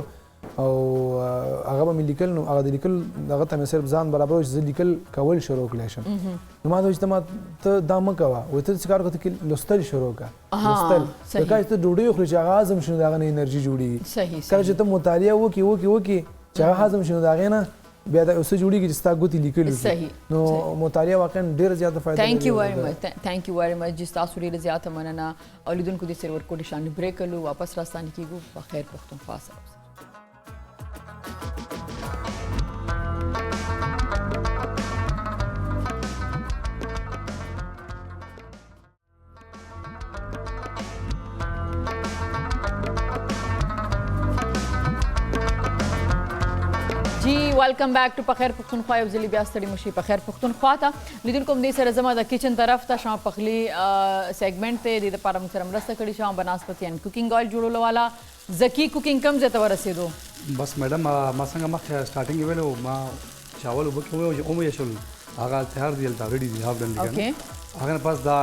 او هغه به مې لیکل نو هغه د لیکل هغه ته مې صرف ځان برابرو چې زه لیکل کول شروع کړی شم نو ما ته وویل چې ته دا مه کوه وایي ته څه کار وکړه ته لوستل شروع کړه لوستل ځکه چې ته ډوډۍ وخورې چې هغه هضم شي نو د هغه نه انرژي جوړېږي کله چې ته مطالعه وکړې چې هغه هضم شي نو د هغې نه بیا دا اوس جوړیږي چې ستا ګوتې لیکل صحیح نو مطالعه واقعا ډېره زیاته فایده ثانک یو ویری مچ جس تاسو ډېره زیاته مننه او لیدونکو د سرور کوډ شان بریک کړو واپس راستانه کیږو په خیر پښتونخوا سره ویلکم بیک ټو په خیر پښتونخوا یو ځلې بیا ستړي مشي په خیر پښتونخوا ته لیدونکو همدې سره زما د کچن طرف ته شما پخلی سیګمنټ ته د دې لپاره موږ سره مرسته کړې شوه بناسپتي اینډ کوکینګ آیل جوړولو والا زکی کوکینګ کم ځای ته ورسېدو بس میډم ما څنګه مخکې سټارټینګ کې ویلو ما چاول اوبه کې ویشل هغه تیار دی هلته ریډي دي هاف ډن دي که نه هغه نه پس دا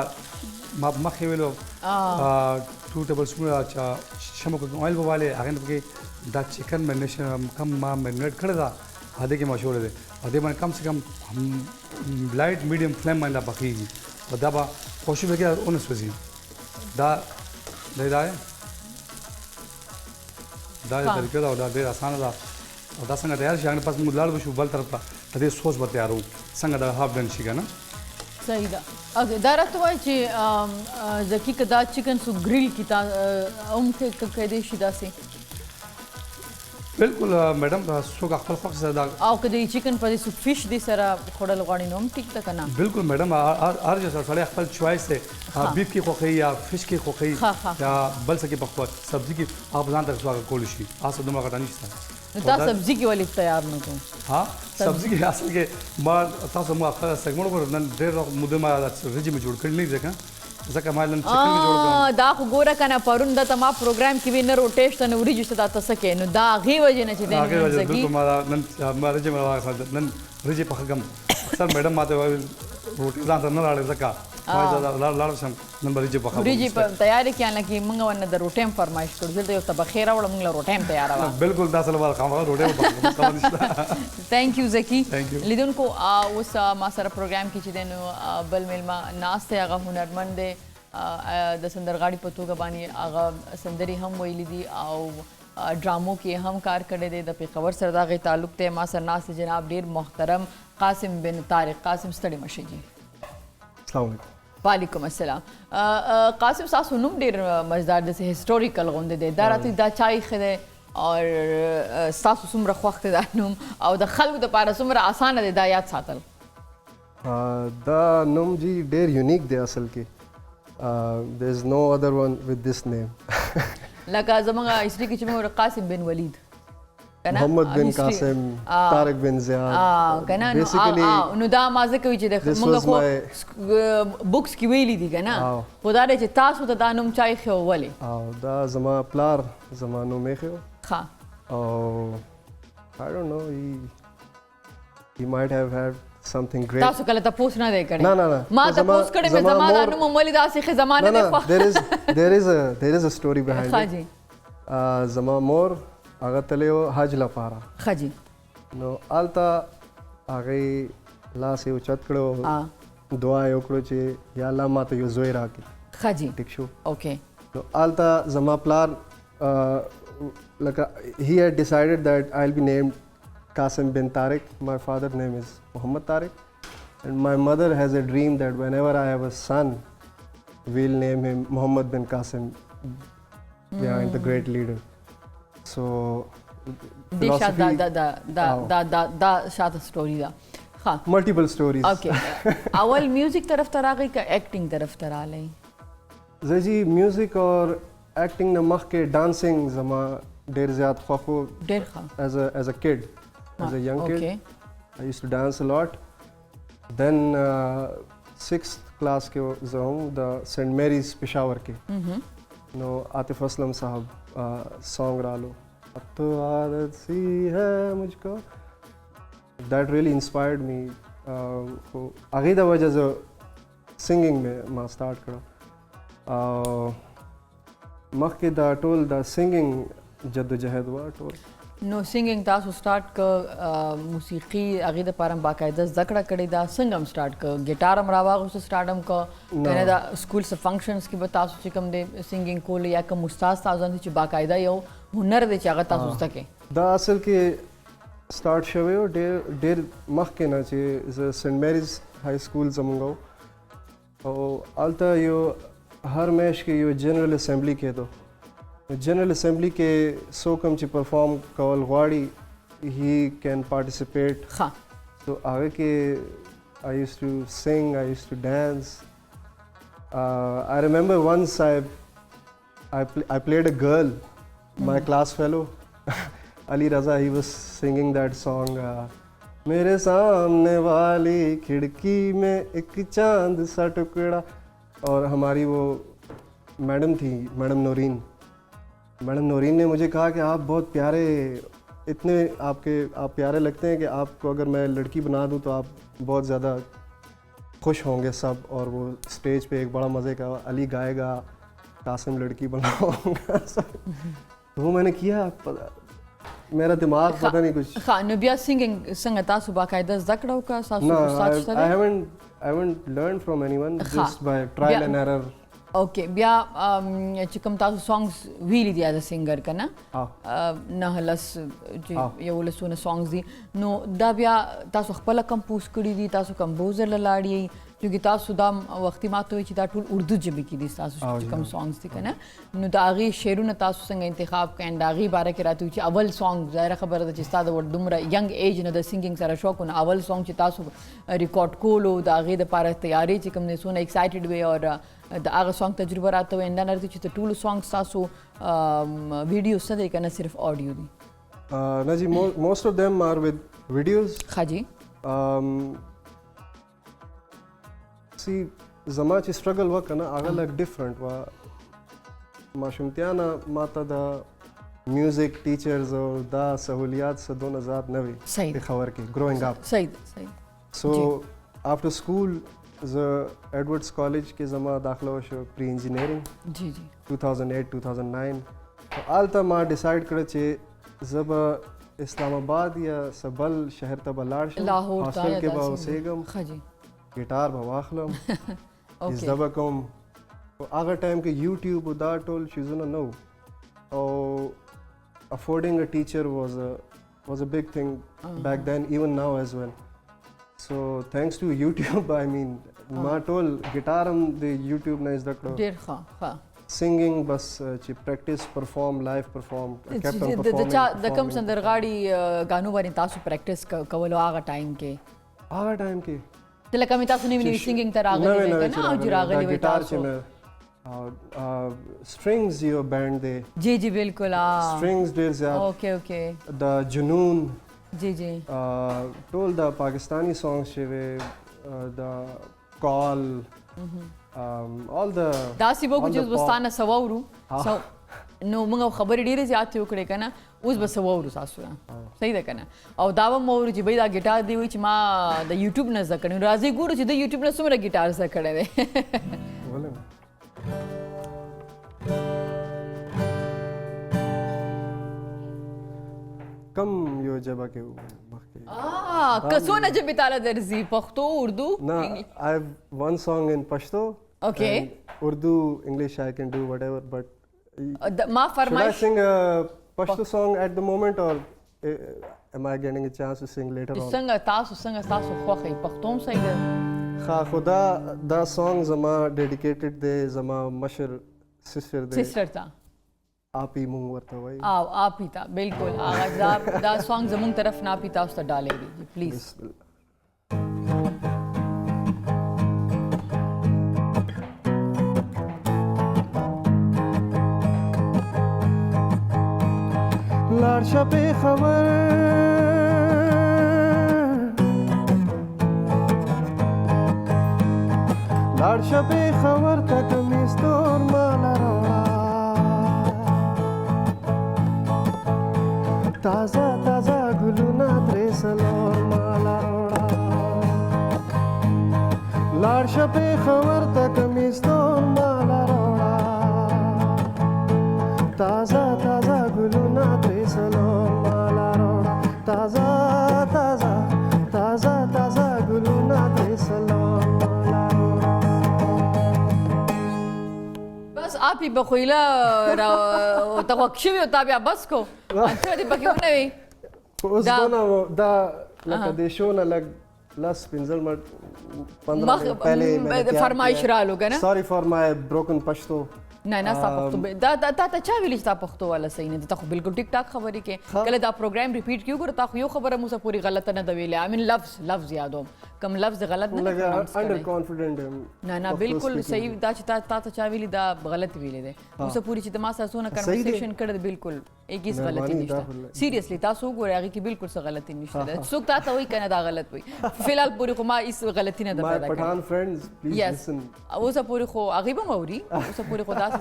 ما مخکې ویلو 2 ټیبل سپون شمو کوکینګ آیل به والې هغې نه پکې دا چکن میرینیشن کم ما میرینیټ کړی دا هدې کې مشهور دی او دې باندې کم سے کم لایټ میډیم فلیم باندې پخېږي او دا به کوشش وکړي 19 بجې دا طریقه ده او دا ډېر اسانه ده او دا څنګه تیار شي هغه پس موږ لاړ به شو بل طرف ته د دې سوس به تیارو څنګه دا هاف ډن شي که نه صحیح ده دا راته وایي چې زکي که دا چکن سو ګریل کي هم کیدای شي داسې بالکل میډم څوک خپل خوښ سره دا او که د چکن په دې سو فش دې سره خوړل غواړي نو هم ټیک ده که نه بالکل میډم هر جو سړی خپل چوایس دی بیف کې خوښوي یا فش کې خوښوي یا بل څه کې په خپل سبزي کې آپ ځان ته څه کولی شي تاسو دومره غټه نشته نو دا سبزي کې ولې تیار نه کوم ها سبزي کې اصل کې ما تاسو مو خپل سیګمنټ ور نن ډېر مده ما رژیم جوړ کړل نه ځکه ما نن چکن جوړ کړم دا خو ګوره کنه پرون د ما پروګرام کې وینر روټیشن نو وريجو ته تاسو کې نو دا غي وجه نه چې دین بالکل ما نن ما رژیم نن رژې په خګم سر میډم ماته روټي ځان ته نه راړې ځکه ما لاړ شم نن رژې په خګم رژې په تیاری کې ان کې موږ ونه د روټیم فرمایش کړو دلته یو ته بخیره وړ موږ روټیم تیار و بالکل دا سره خامخا روټي په خګم ثانک یو زکی لیدونکو اوس ما سره پروګرام کې چې دینو بل ملما ناشته هغه هنرمند دی د سندرغاړي په توګه باندې هغه سندري هم ویلي دي او ډرامو کې هم کار کړی دی د پیښور سره د هغې تعلق دی ما سره ناست جناب ډېر محترم قاسم بن طارق قاسم ستړي مشئ جي السلام علیکم وعلیکم السلام قاسم ستاسو نوم ډېر مزدار داسې هسټوریکل غوندې دی دا راته دا چا ایښی دی او ستاسو څومره خوښ دی دا نوم او د خلکو دپاره څومره اسانه دی دا یاد ساتل دا نوم جی ډېر یونیک دی اصل کې there is no other one with this name لکه زموږ هسټري کې چې موږ قاسم بن ولید محمد بن قاسم طارق بن زیاد کنه نو دا ما ځکه وی چې موږ خو بوکس کې ویلي دي کنه خو دا چې تاسو ته دا نوم چا ایښی و ولې دا زما پلار زما نوم ایښی و ښه او I don't know he might have had something great تاسو کله تاسو نه دی کړی نه ما تاسو کړی مې زما دا نوم ولې داسې ښه زمانه دی خو there is a story behind it زما مور هغه تللی و حج لپاره ښه جي نو هلته هغې لاس یې اوچت کړو دعا یې وکړو چې یا الله ماته یو زوی راکړي ښه جي ټیک شو اوکې نو هلته زما پلار لکه he had decided that I'll be named Qasim bin Tariq. My father's name is Muhammad Tariq. And my mother has a dream that whenever I have a son, we'll name him Muhammad bin Qasim behind the great leader. So دا شاته سټوري ده हाँ multiple stories. Okay اول میوزیک طرف ته راغی که ایکټینګ طرف ته راغلی زه جی میوزیک اور ایکټینګ نه مخکې ډانسینګ زما ډیر زیات خوښ و ډیر ښه as a kid, as a young kid. اوکې I used to dance a lot. Then 6th class के زه हूँ د Saint marriage Peshawar के نو आतिफ असलम साहब सॉन्ग डालो अब तो आदत सी है मुझको. That really inspired me. خو هغې د وجه زه سنګینګ مې ما سٹارټ کړه. مخکې دا ټول د سنګینګ جدوجهد وه ټول. نو سنگینګ تاسو سٹارټ ک موسیقي هغه د پاره باقاعده زده کړه کړې دا څنګه هم سٹارټ ک ګیټار هم راواغو سٹارټ هم ک کنه دا سکول س فنکشنز کې به تاسو چې کوم د سنگینګ کول یا کوم استاد تاسو چې باقاعده یو هنر دی چې هغه تاسو زده کې دا اصل کې سٹارټ شوی و ډېر مخکې نه چې زه سنت میریز های سکول زمونږ او هلته یو هر میاشت کې یو جنرل اسمبلی کېدو. جنرل اسمبلی کې څوک هم چې پرفارم کول غواړي هی کین پارټیسپیټ. ښه سو هغه کې I used to sing, I used to dance. I remember once I played a girl, my class fellow, Ali Raza, he was singing that song. मेरे सामने वाली खिड़की में एक चांद सा टुकड़ा. और हमारी वो मैडम थी, मैडम नौरीन ने मुझे कहा कि आप बहुत प्यारे, इतने आप प्यारे लगते हैं कि आपको अगर मैं लड़की बना दूं तो आप बहुत ज़्यादा खुश होंगे सब. और वो स्टेज पे एक बड़ा मज़े का अली गाएगा, कासिम लड़की बनाऊंगा सब. तो वो मैंने किया, मेरा दिमाग पता नहीं कुछ. ښه نو بیا سنگینګ څنګه تاسو باقاعده زده کړه وکړه تاسو No, استاد شته I haven't learned from anyone, just by trial and error. اوکې بیا چې کوم تاسو سانګز ویلي دي ایز ا سنگر کنه نه لس چې یو لسونه سانګز دي نو دا بیا تاسو خپل کمپوز کړی دي تاسو کمپوزر لاړی چې تاسو دا وختي ماته چې دا ټول اردو ژبه کې دي تاسو چې کوم سانګز دي کنه نو دا غي شعرونه تاسو څنګه انتخاب کین دا غي باره کې راته چې اول سانګ ظاهر خبره ده چې تاسو ور دومره ینګ ایج نه د سنگینګ سره شوق نه اول سانګ چې تاسو ریکارډ کولو دا غي د لپاره تیاری چې کوم نه سونه ایکسایټډ وي او د هغه سانګ تجربه راته ویندا نه چې ټول سانګ تاسو ویډیو سره کنه صرف اډیو دي. No ji, most of them are with videos. ها جی See, زما چې struggle وکنه هغه لک ډیفرنٹ وا. ماشومتیانه ماته د میوزک ټیچرز او دا سہولیات څه دونه زیات نه وي پېښور کې growing up. صحیح So after school زه ایډورډز کالج کې زما داخله وشو پری انجینیرینګ جی 2008-2009. هلته ما ډیسایډ کړه چې زه به اسلام آباد یا سبل شهر ته به لاړ شم, لاهور ته هاسټل کې به اوسېږم, ښه جی ګیټار به واخلم, زده به کوم. هغه ټایم کې یوټیوب او دا ټول چیزونه نه وو او افورډینګ ا ټیچر was a big thing back then, even now as well. So thanks to YouTube, I mean ما ټول ګیټار هم د یوټیوب نه زده کړو. ډېر ښه سنگینګ بس چې پریکټیس پرفارم لایف پرفارم کیپټن پرفارمینګ د کوم سندرغاړي غانو باندې تاسو پریکټیس کولو هغه ټایم کې چې لکه مې تاسو نیمه سنگینګ ته راغلی وای کنه او چې راغلی وای تاسو strings یو بینډ دی. جی بالکل strings ډېر زیات. اوکې د جنون جی ټول د پاکستانی سانګز چې وې د کال all the داسې به چې بستانه سواورو نو موږ خبرې ډېرې زیاتې وکړې کنه اوس به سواورو تاسو صحیح ده کنه او دا به مور چې بای دا ګیټار دی وای چې ما د یوټیوب نه زده کړم راځي ګورو چې د یوټیوب نه څومره ګیټار زده کړی دی. کم یو ژبه کې کڅونه ژبې تعالی درځي پښتو اردو نه I have one song in Pashto. Okay. Urdu, English I can do whatever, but ما should I فرمایش sing a Pashto song at the moment or am I getting a chance to sing later on? څنګه تاسو خوښي پښتو هم صحیح ده. ښه خو دا song زما dedicated دی زما مشر سسټر ته آپ ہی مونږ ورته وایي او آپ ہی تا بالکل دا سانګ زمونږ طرف نه پی تاسو ته ډالې دي پلیز. लाड़ शपे खबर लाड़ शपे खबर तक मिस्तोर माला रोड़ा ताजा ताजा गुलुना त्रेसलोर माला रोड़ा लाड़ शपे खबर तक मिस्तोर माला रोड़ा ताजा ताजा गुलुना त्रेसलोर माला रोड़ा ताजा ताजा ताजा ताजा गुलुना त्रेसलोर माला रोड़ा بس آبی بخویلا را توقشی و تابع بس کو انت دې پکې ونه وي اوس دا لکه د شو نه لګ لاس پنځل مټ 15 پہلے فرمایش رالو کنه سوري فار ماي بروکن پښتو نه نه تاسو پښتو دا تا چا ویل چې تاسو پښتو والا صحیح نه تاسو بالکل ټیک ټاک خبرې کې کله دا پروګرام ریپیټ کیو ګور تاسو یو خبره مو سره پوری غلطه نه دی ویلې I mean لفظ یادوم کم لفظ غلط نه لګا انډر کانفیډنٹ نه نه بالکل صحیح دا چې تاسو چا ویلی دا غلط ویلې ده مو سره پوری چې ما سره سونه کنورسیشن کړل بالکل ایک هیڅ غلطی نشته سیریسلی تاسو ګورئ هغه کې بالکل څه غلطی نشته څوک تاسو وایي کنه دا غلط وي فلحال پوری خو ما هیڅ غلطی نه ده پیدا کړې پټان فرندز پلیز لسن اوس پوری خو هغه به موري اوس پوری خو تاسو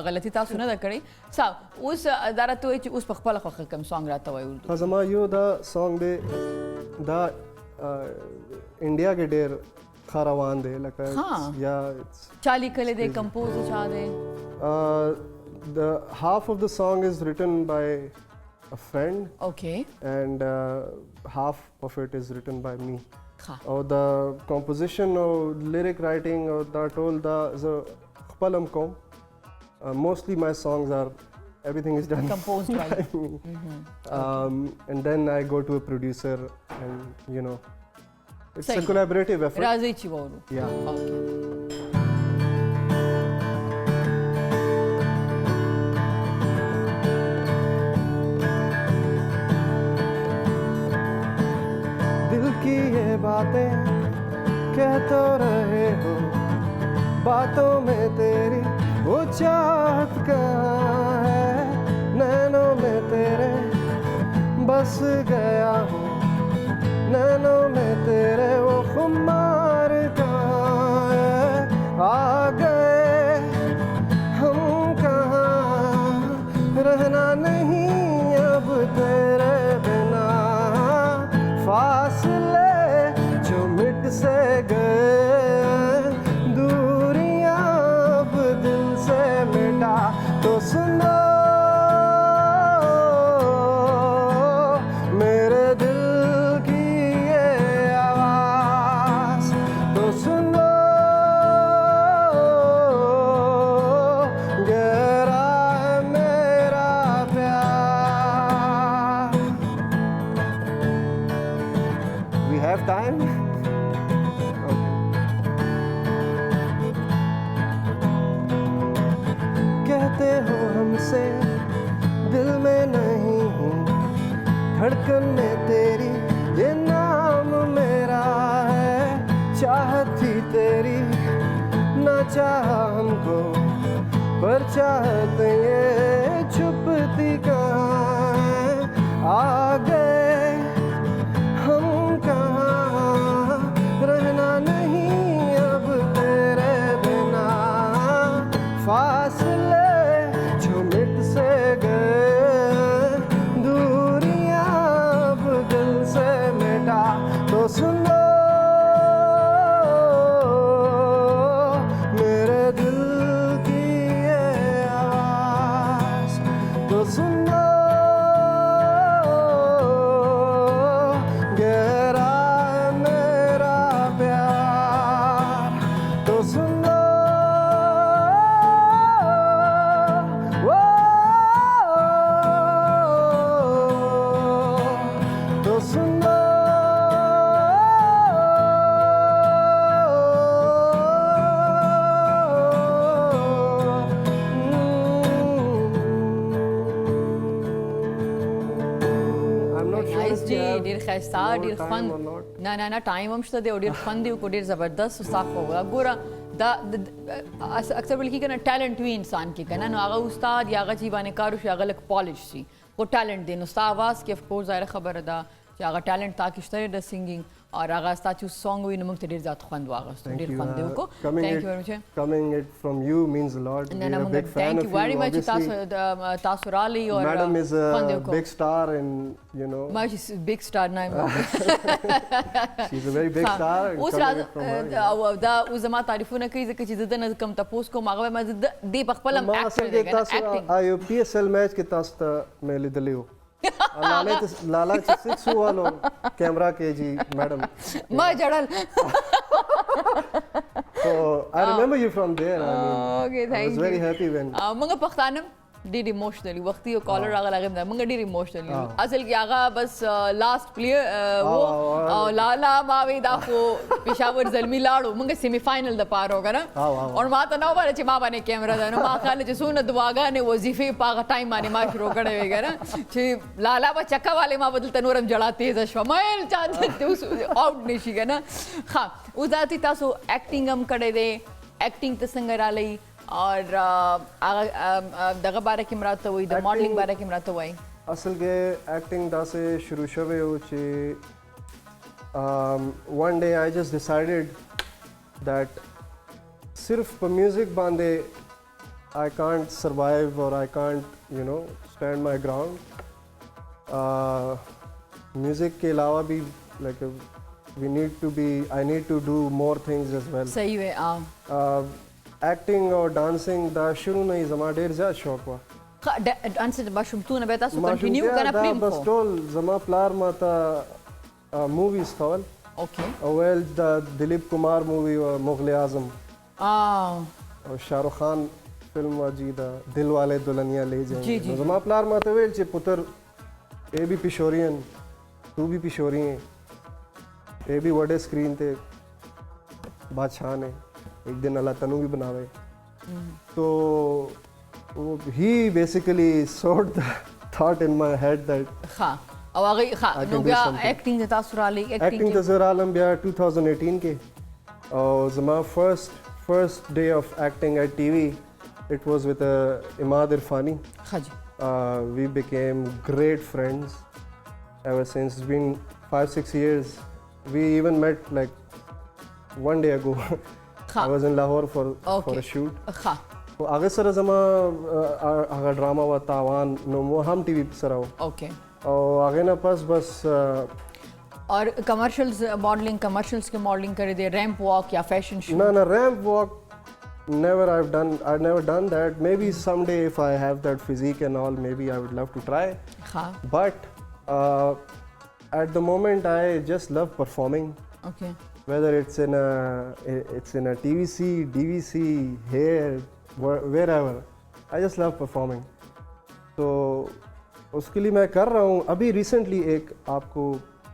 غلطی تاسو نه ده کړې صاحب اوس ادارته وایي چې اوس په خپل خو کوم سانګ راته وایي اردو زما یو دا سانګ دی دا انډیا کې ډېر ښه روان دی لکه یا چالي کله دی کمپوز چا دی the half of the song is written by a friend okay and half of it is written by me ها or the composition or lyric writing or that all the khpalam kom mostly my songs are everything is done composed by you. and then I go to a producer and you know it's Sahi. a collaborative effort راځي چې وورو yeah okay दिल की ये बातें कह तो रहे हो बातों में तेरी वो चाहत कहाँ है नैनों में तेरे बस गया हूँ नैनों में तेरे वो खुमार कहाँ है आ गए हम कहाँ रहना नहीं अब तेरे बिना फासले जो मिट से गए दूरियां अब दिल से मिटा तो सुनो मेरे दिल की ये आवाज तो सुनो गहरा है मेरा प्यार We have time? कहते हो हमसे दिल में नहीं हूँ धड़कन में तेरी ये नाम मेरा है चाहत थी तेरी ना चाहा हमको पर चाहत ये छुपती कहाँ है आ गए हम कहाँ रहना नहीं अब तेरे बिना फासले जो मिट से गए दूरियां अब दिल से मिटा तो सुनो मेरे दिल की ये आवाज तो सुनो गहरा है मेरा प्यार तो सुनो वो तो सुनो I'm not sure نایس if دی you have ډیر ښایسته more ډیر time خوند or not. نه نه نه ټایم هم شته دی او ډیر خوند دی او ډیر زبردست استاد خو ګوره دا اکثر بلکې کنه ټیلنٹ وی انسان کې کنه نو هغه استاد یا هغه چې باندې کارو شي هغه لک پالیش شي خو ټالنت دی نو ستا आवाज کې اف کورس ظاهر خبره ده چې هغه ټالنت تا کې شته د سنگینګ او هغه ستا چې سونګ وي نو موږ ته ډېر زیات خوند واغست ډېر خوند دی وکړو ثانک یو ویری مچ Coming it from you means a lot. نه نه We're a big موږ fan ثانک of یو ویری you. مچ Obviously, تاسو رالی او Madam is خوند a وکړو big star, and you know ما چې بig star نه she's a very big star. and اوس coming it from her, راځه او دا اوس زما تعریفونه کوي ځکه چې زه د کم تاسو کوم هغه ما دې په خپل ما اصل کې تاسو آیو PSL میچ کې تاسو ته مې لیدلی وو لالا چې 6 والو کیمرا کې جی میډم ما جړل so I remember you from there. I mean, okay I thank was you very happy when موږ پښتانه ډېر ایموشنلی وختي یو کالر راغلی هغه موږ ډېر ایموشنلی اصل کې هغه بس لاست پلیئر وو او لالا ما وی دا خو پېښور زلمی لاړو موږ سیمی فائنل د پاره وګره او ما ته نو وره چې ما باندې کیمرا ده نو ما خاله چې سونه دواګانې وظیفې پاغه ټایم باندې ما شروع کړې وګره چې لالا با چکا والے ما بدل تنورم جړه تیز شو مې چانس ته آوټ نشي کنه ها او ذاتی تاسو اکټینګ هم کړی دی اکټینګ ته څنګه را لې اور دغه باره کې مراته وای د ماډلینګ باره کې مراته وای اصل کې ایکټینګ دا سے شروع شوه او چې one day I just decided that صرف په میوزک باندې I can't survive or I can't you know stand my ground music के अलावा भी like I need to do more things as well. صحیح وي एक्टिंग और डांसिंग دا شروع نه زما ډیر زیات شوق و ډانس د ماشومتونه به تاسو کنټینیو کنه پریم بس ټول زما پلار ماته موویز کول اوکے اول د دلیپ کمار مووی مغل اعظم او شاروخ خان فلم واجی دا دل والے دلہنیا لے جائیں زما پلار ماته ویل چې پتر ای بی پشورین تو بھی پشوری ہیں ای بھی وڈے اسکرین تے بادشاہ نے ایک دن اللہ تنو بھی بناوے تو he basically sowed the thought in my head that ها او هغه نو بیا اکټینګ تاسو را لې اکټینګ ته زه رالم بیا 2018 کې او زما first day of acting at TV it was with Imad Irfani. We became great friends ever since. It's been 5-6 years. We even met like one day ago. I was in Lahore for a shoot. تو هغه سره زما هغه ډراما و تاوان نو مو هم ټي وي سره و اوکے او هغه نه پس بس اور کمرشلز ماڈلنگ کمرشلز کے ماڈلنگ کرے دے ریمپ واک یا فیشن شو no ریمپ واک I've never done that. Maybe someday if I have that physique and all, maybe I would love to try. But at the moment I just love performing. Okay. Whether it's in a TVC, DVC, here, wherever. I just love performing. So उसके लिए मैं कर रहा हूँ अभी recently एक आपको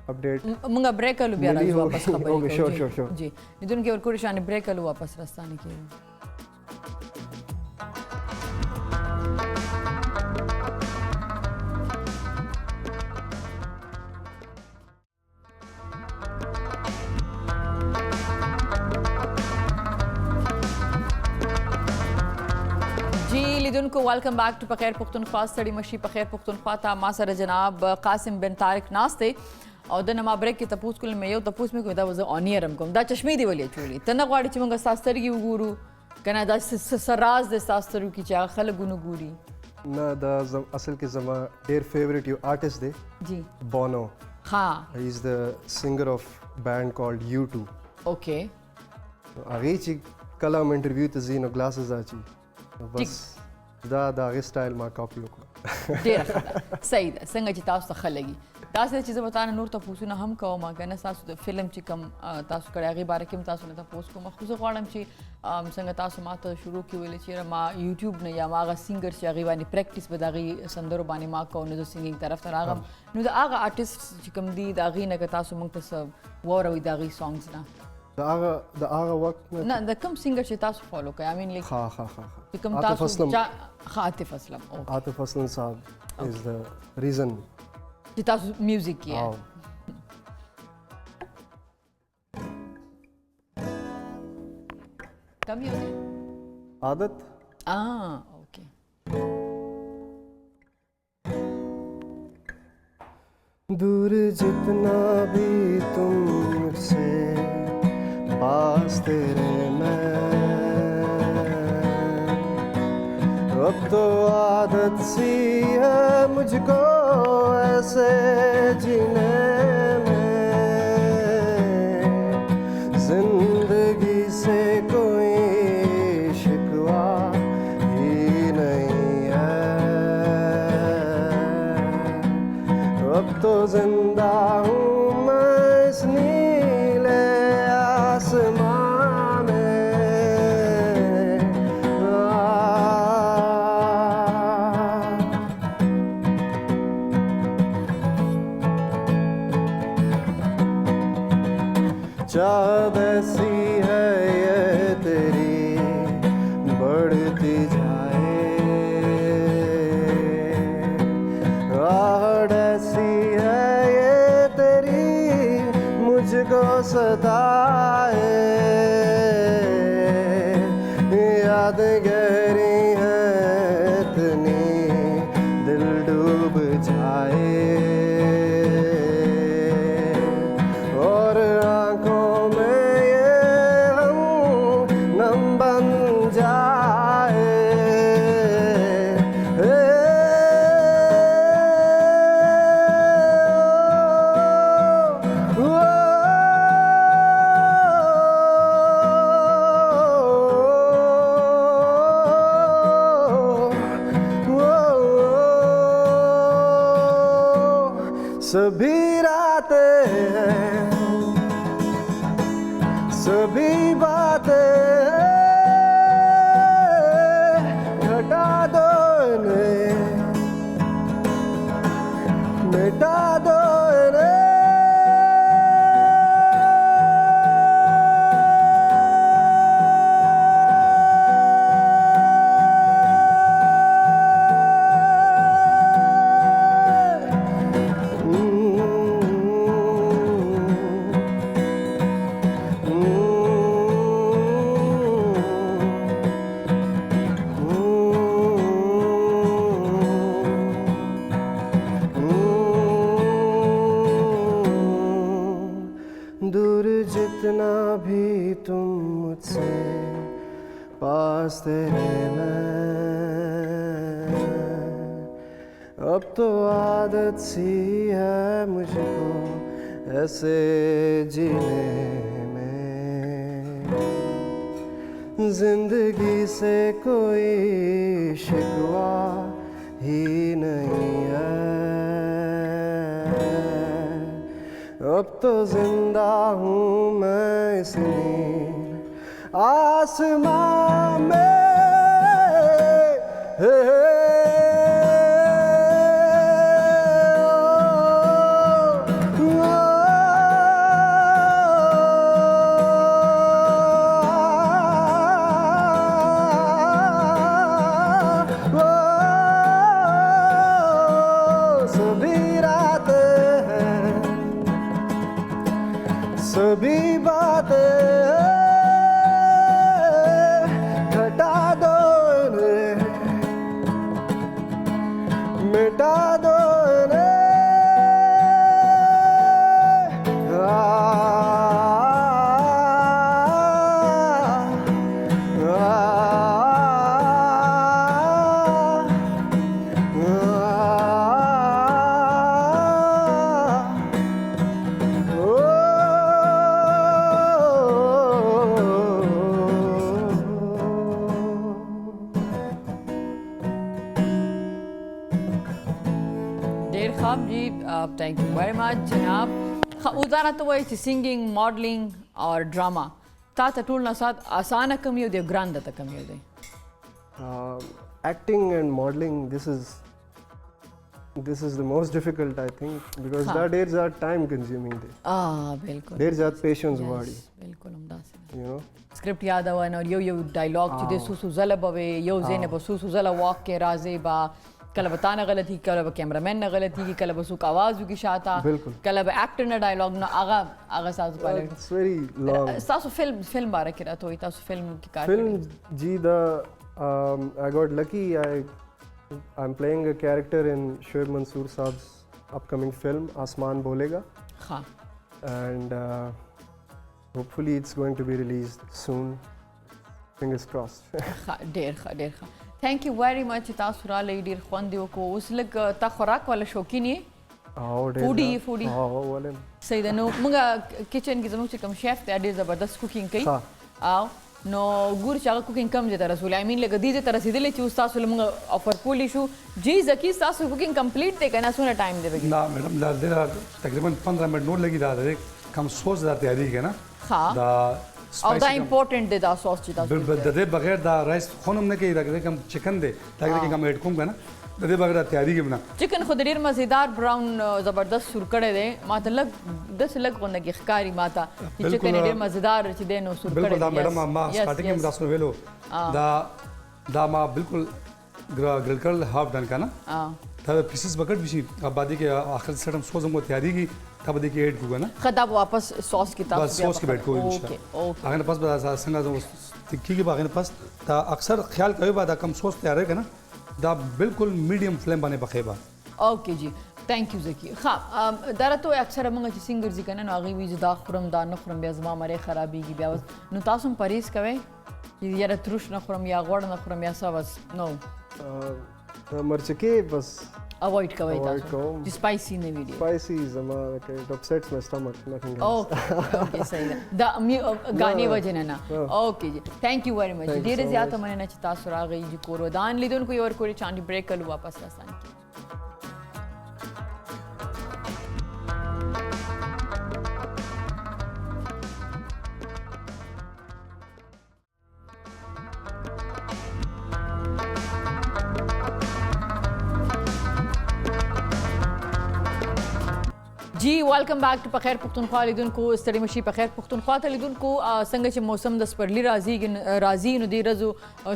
अपडेट मंगा ब्रेक कर लो बिया राज वापस खबर ओके श्योर जी निधुन के और कुरिशानी ब्रेक कर लो वापस रास्तानी के لیدونکو ویلکم بیک ټو پخیر پښتونخوا ستړي مشي پخیر پښتونخوا ته ما سره جناب قاسم بن طارق ناست دی او د نما بریک کې تپوس کول مې یو تپوس مې کوم دا وزه اونیرم کوم دا چشمې دی ولې چولی ته نه غواړي چې موږ ساسترګي وګورو کنه دا سراز د ساسترو کې چې خلګونو ګوري نه دا اصل کې زما ډیر فیوریټ یو آرټیست دی جی بونو ها he is the singer of band called U2 اوکے هغه چې کلام انټرویو ته زینو گلاسز اچي بس دا غي سټایل ما کاپی وکړه ډیر ښه صحیح ده څنګه چې تاسو ته خلګي تاسو چې زبطانه نور ته پوښتنه هم کوم کنه تاسو د فلم چې کم تاسو کړی هغه باره کې تاسو نه تاسو کوم خو زه غواړم چې څنګه تاسو ماته شروع کې ویل چې ما یوټیوب نه یا ما هغه سینګر چې هغه باندې پریکټیس به دغه سندرو باندې ما کو نو د سینګینګ طرف ته راغم نو دا هغه آرټیست چې کم دی دا غي نه تاسو مونږ ته وروي دا غي سانګز نه دا هغه وخت نه د کوم سینګر چې تاسو فالو کوي I mean like ها کوم تاسو عاطف اسلم عاطف اسلم صاحب is the reason چې تاسو میوزیک کیه کم یو عادت اوکے दूर जितना भी तुम मुझसे पास तेरे मैं, अब तो आदत सी है मुझको ऐसे जीने में, जिंदगी से कोई शिकवा ही नहीं है, अब तो जिंदा हूँ मैं इस नीले आसमां में। चाहत ऐसी है ये तेरी बढ़ती जाए, आहट ऐसी है ये तेरी मुझको सताए, याद गहरी है इतनी दिल डूब जाए, और आंखों में ये हम नम बन जाए। सभी रातें हैं, सभी बातें घटा दो इन्हें, मिटा दो दूर जितना भी तुम मुझसे पास तेरे मैं, अब तो आदत सी है मुझको ऐसे जीने में, जिंदगी से कोई शिकवा ही नहीं है, अब तो जिंदा हूँ मैं इस नील आसमां में। सभी बातें घटा दो इन्हें, मिटा दो इन्हें, डेर ख़ाब जी, थैंक यू वेरी मच जनाब। उदाहरण तो वही सिंगिंग, मॉडलिंग और ड्रामा ता टूलना साथ आसान कमी हो दे, ग्रांड तक कमी हो दे। Acting and modeling, this is the most difficult, I think, because there's are time consuming. बिल्कुल There's are patience body, बिल्कुल उम्दा से you know. स्क्रिप्ट याद आवा और यो डायलॉग चीज़े सुसु ज़ला बवे यो ज़ेने बसुसु ज़ला वॉक के राज़े बा कल बताना गलत ही, कल कैमरामैन ने गलत ही, कल बसुक आवाज़ की शाता, कल एक्टर ने डायलॉग ना आगा सास पाले। It's very long. सासु फिल्म बारे किरा तो इता फिल्म की car Film ji I got lucky. I'm playing a character in Shoaib Mansoor Saab's upcoming film Asmaan Bolega, हाँ and hopefully it's going to be released soon. Fingers crossed. ډیر ښه thank you very much تاسو را لې ډیر خوند یو کو اوس لګ تا خوراک ولا شوقین یې فوډي ولې صحیح ده نو موږ کچن کې زموږ چې کوم شیف دی ډیر زبردست کوکینګ کوي او نو ګور چې هغه کوکینګ کم دې تر رسول امین لګ دې تر رسیدلې چې تاسو موږ افر کولی شو جی زکی تاسو کوکینګ کمپلیټ دی کنه سونه ټایم دی بګی ना मैडम तकरीबन 15 minute note लगी रहा कम सोच रहा तैयारी है ना हाँ دا او دا امپورټنت دی دا سوس چې تاسو د دې بغیر دا رایس خونم نه کوي دا کوم چکن دی دا کې کوم اډ کوم کنه د دې بغیر تیاری کې بنا چکن خو ډیر مزیدار براون زبردست سور کړی دی ماته لګ د لګ غونډه کې ښکاری ماته چې چکن ډیر مزیدار چې دی نو سور کړی بالکل دا میډم ما سٹارټینګ کې تاسو ویلو دا ما بالکل گرل کړل هاف ډن کنه دا پیسز بکټ بشي ابادي کې اخر سټم سوزم کو تیاری کی تب دې کې اډ کوګا نه خدا واپس سوس کی تاسو بس سوس کې بیٹھ کو ان شاء الله هغه پاس به څنګه تکي کې باغ نه پاس دا اکثر خیال کوي با دا کم سوس تیار ہے کنه دا بالکل میډیم فلیم باندې پخېبا اوکے جی थैंक यू زکی ها درته اکثر موږ چې سنگر ځکه نه هغه وی زدا خورم دا نه خورم بیا زما مری خرابېږي بیا نو تاسو پریز کوي چې یاره تروش نه خورم یا غوړ نه خورم یا څه بس نو مرچکي بس اوایډ کوي تاسو چې سپایسی نه وي spicy زما like it upsets my stomach nothing else اوکے صحیح ده دا غانې وجه نه اوکے جی thank you very مچ ډیر زیات مننه چې تاسو راغی جی کور ودان لیدونکو یو ور کولی چاندي بریک کلو واپس راستان کی ji welcome back to पखैर पुख्तनख्वा لیدونکو ستړي مشي پخیر پختونخوا ته لیدونکو څنګه چې موسم د سپرلی راځي نو د ورځو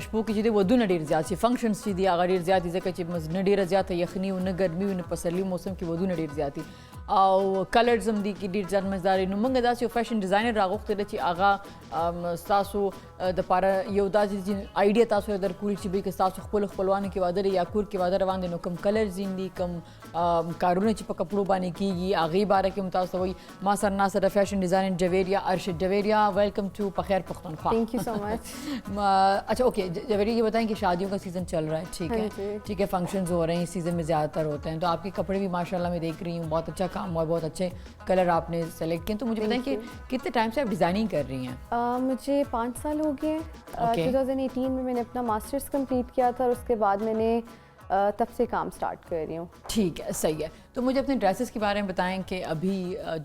شپو کې چې د ودونه ډیر زیات شي فنکشنز چې دي هغه ډیر زیات دي ځکه چې نه ډیره زیاته یخني او نه ګرمي او نه پسرلي موسم کې ودونه ډیر زیات دي او کلرز هم دي کې ډیر ځان مزدار نو موږ داسې یو فیشن ډیزاینر راغوښتل چې هغه تاسو د پاره یو داسې آیډیا تاسو درکول چې به کې تاسو خپلوانو کې واده یا کور کې واده روان دي نو کوم کلرز دي کوم کارونه چې په کپړو باندې کیږي هغه باره کې متاسو وي ما سره ناصر فیشن ڈیزائنر جویریا ارشد جویریا ویلکم ٹو پخیر پختونخوا थैंक यू सो मच अच्छा ओके जवेरिया ये बताएं कि शादियों का सीज़न चल रहा है ठीक है फंक्शंस हो रहे हैं इस सीज़न में ज़्यादातर होते हैं तो आपके कपड़े भी माशाल्लाह मैं देख रही हूँ बहुत अच्छा काम हुआ बहुत अच्छे कलर आपने सेलेक्ट किए तो मुझे बताएं कि कितने टाइम से आप डिज़ाइनिंग कर रही हैं मुझे 5 साल हो गए 2018 में मैंने अपना मास्टर्स कंप्लीट किया था और उसके बाद मैंने तब से काम स्टार्ट कर रही हूँ ठीक है सही है तो मुझे अपने ड्रेसेस के बारे में बताएं कि अभी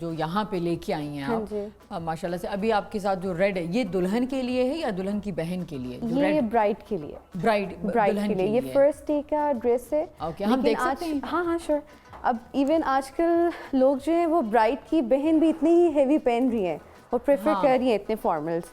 जो यहाँ पे लेके आई हैं आप माशाल्लाह से अभी आपके साथ जो रेड है ये दुल्हन के लिए है या दुल्हन की बहन के लिए ये ब्राइड के लिए ब्राइड के लिए ये फर्स्ट डे का ड्रेस है ओके हम देख सकते हैं हाँ श्योर अब इवन आजकल लोग जो हैं वो ब्राइड की बहन भी इतनी ही हेवी पहन रही हैं और प्रेफर कर रही हैं इतने फॉर्मल्स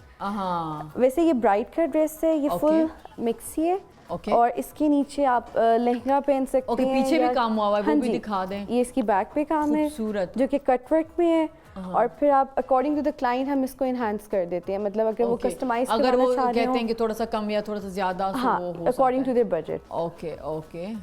वैसे ये ब्राइड का ड्रेस है ये फुल मिक्सी है और इसके नीचे आप लहंगा पहन सकते हैं पीछे भी काम हुआ है वो भी दिखा दें ये इसकी बैक पे काम है जो कि कटवर्क में है और फिर आप अकॉर्डिंग टू द क्लाइंट हम इसको इनहांस कर देते हैं मतलब अगर वो कस्टमाइज अगर वो कहते हैं कि थोड़ा सा कम या थोड़ा सा ज्यादा हाँ according to their budget okay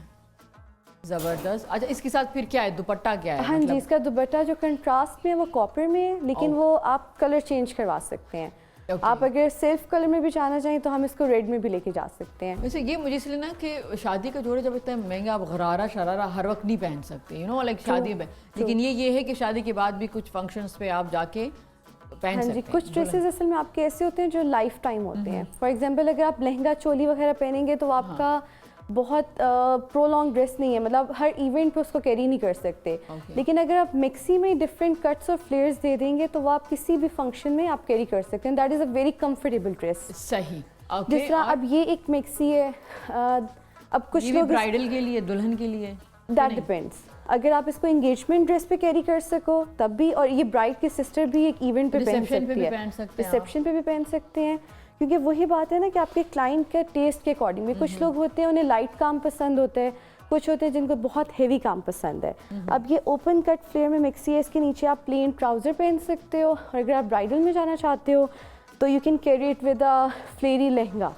जबरदस्त अच्छा इसके साथ फिर क्या है दुपट्टा क्या है हाँ जी इसका दुपट्टा जो कंट्रास्ट में है वो कॉपर में है लेकिन वो आप कलर चेंज करवा सकते हैं आप अगर सिल्क कलर में भी जाना चाहें तो हम इसको रेड में भी लेके जा सकते हैं वैसे ये मुझे इसलिए ना कि शादी का जोड़े जब इतना महंगा आप गरारा शरारा हर वक्त नहीं पहन सकते यू नो लाइक शादी में लेकिन ये है कि शादी के बाद भी कुछ फंक्शंस पे आप जाके पहन सकते हैं कुछ ड्रेसेस असल में आपके ऐसे होते हैं जो लाइफ टाइम होते हैं फॉर एग्जांपल अगर आप लहंगा चोली वगैरह पहनेंगे तो आपका बहुत प्रोलॉन्ग ड्रेस नहीं है मतलब हर इवेंट पे उसको कैरी नहीं कर सकते लेकिन अगर आप मिक्सी में डिफरेंट कट्स और फ्लेयर्स दे देंगे तो वो आप किसी भी फंक्शन में आप कैरी कर सकते हैं that is a very comfortable dress सही जिस तरह अब ये एक मिक्सी है अब कुछ लोग ब्राइडल के लिए दुल्हन के लिए दैट डिपेंड्स अगर आप इसको एंगेजमेंट ड्रेस पे कैरी कर सको तब भी और ये ब्राइड की सिस्टर भी एक इवेंट पे पहन सकती है रिसेप्शन पे भी पहन सकते हैं क्योंकि वही बात है ना कि आपके क्लाइंट के टेस्ट के अकॉर्डिंग में कुछ लोग होते हैं उन्हें लाइट काम पसंद होता है कुछ होते हैं जिनको बहुत हेवी काम पसंद है अब ये ओपन कट फ्लेयर में मिक्सी है इसके नीचे आप प्लेन ट्राउज़र पहन सकते हो और अगर आप ब्राइडल में जाना चाहते हो तो you can carry it with a फ्लेयरी लहंगा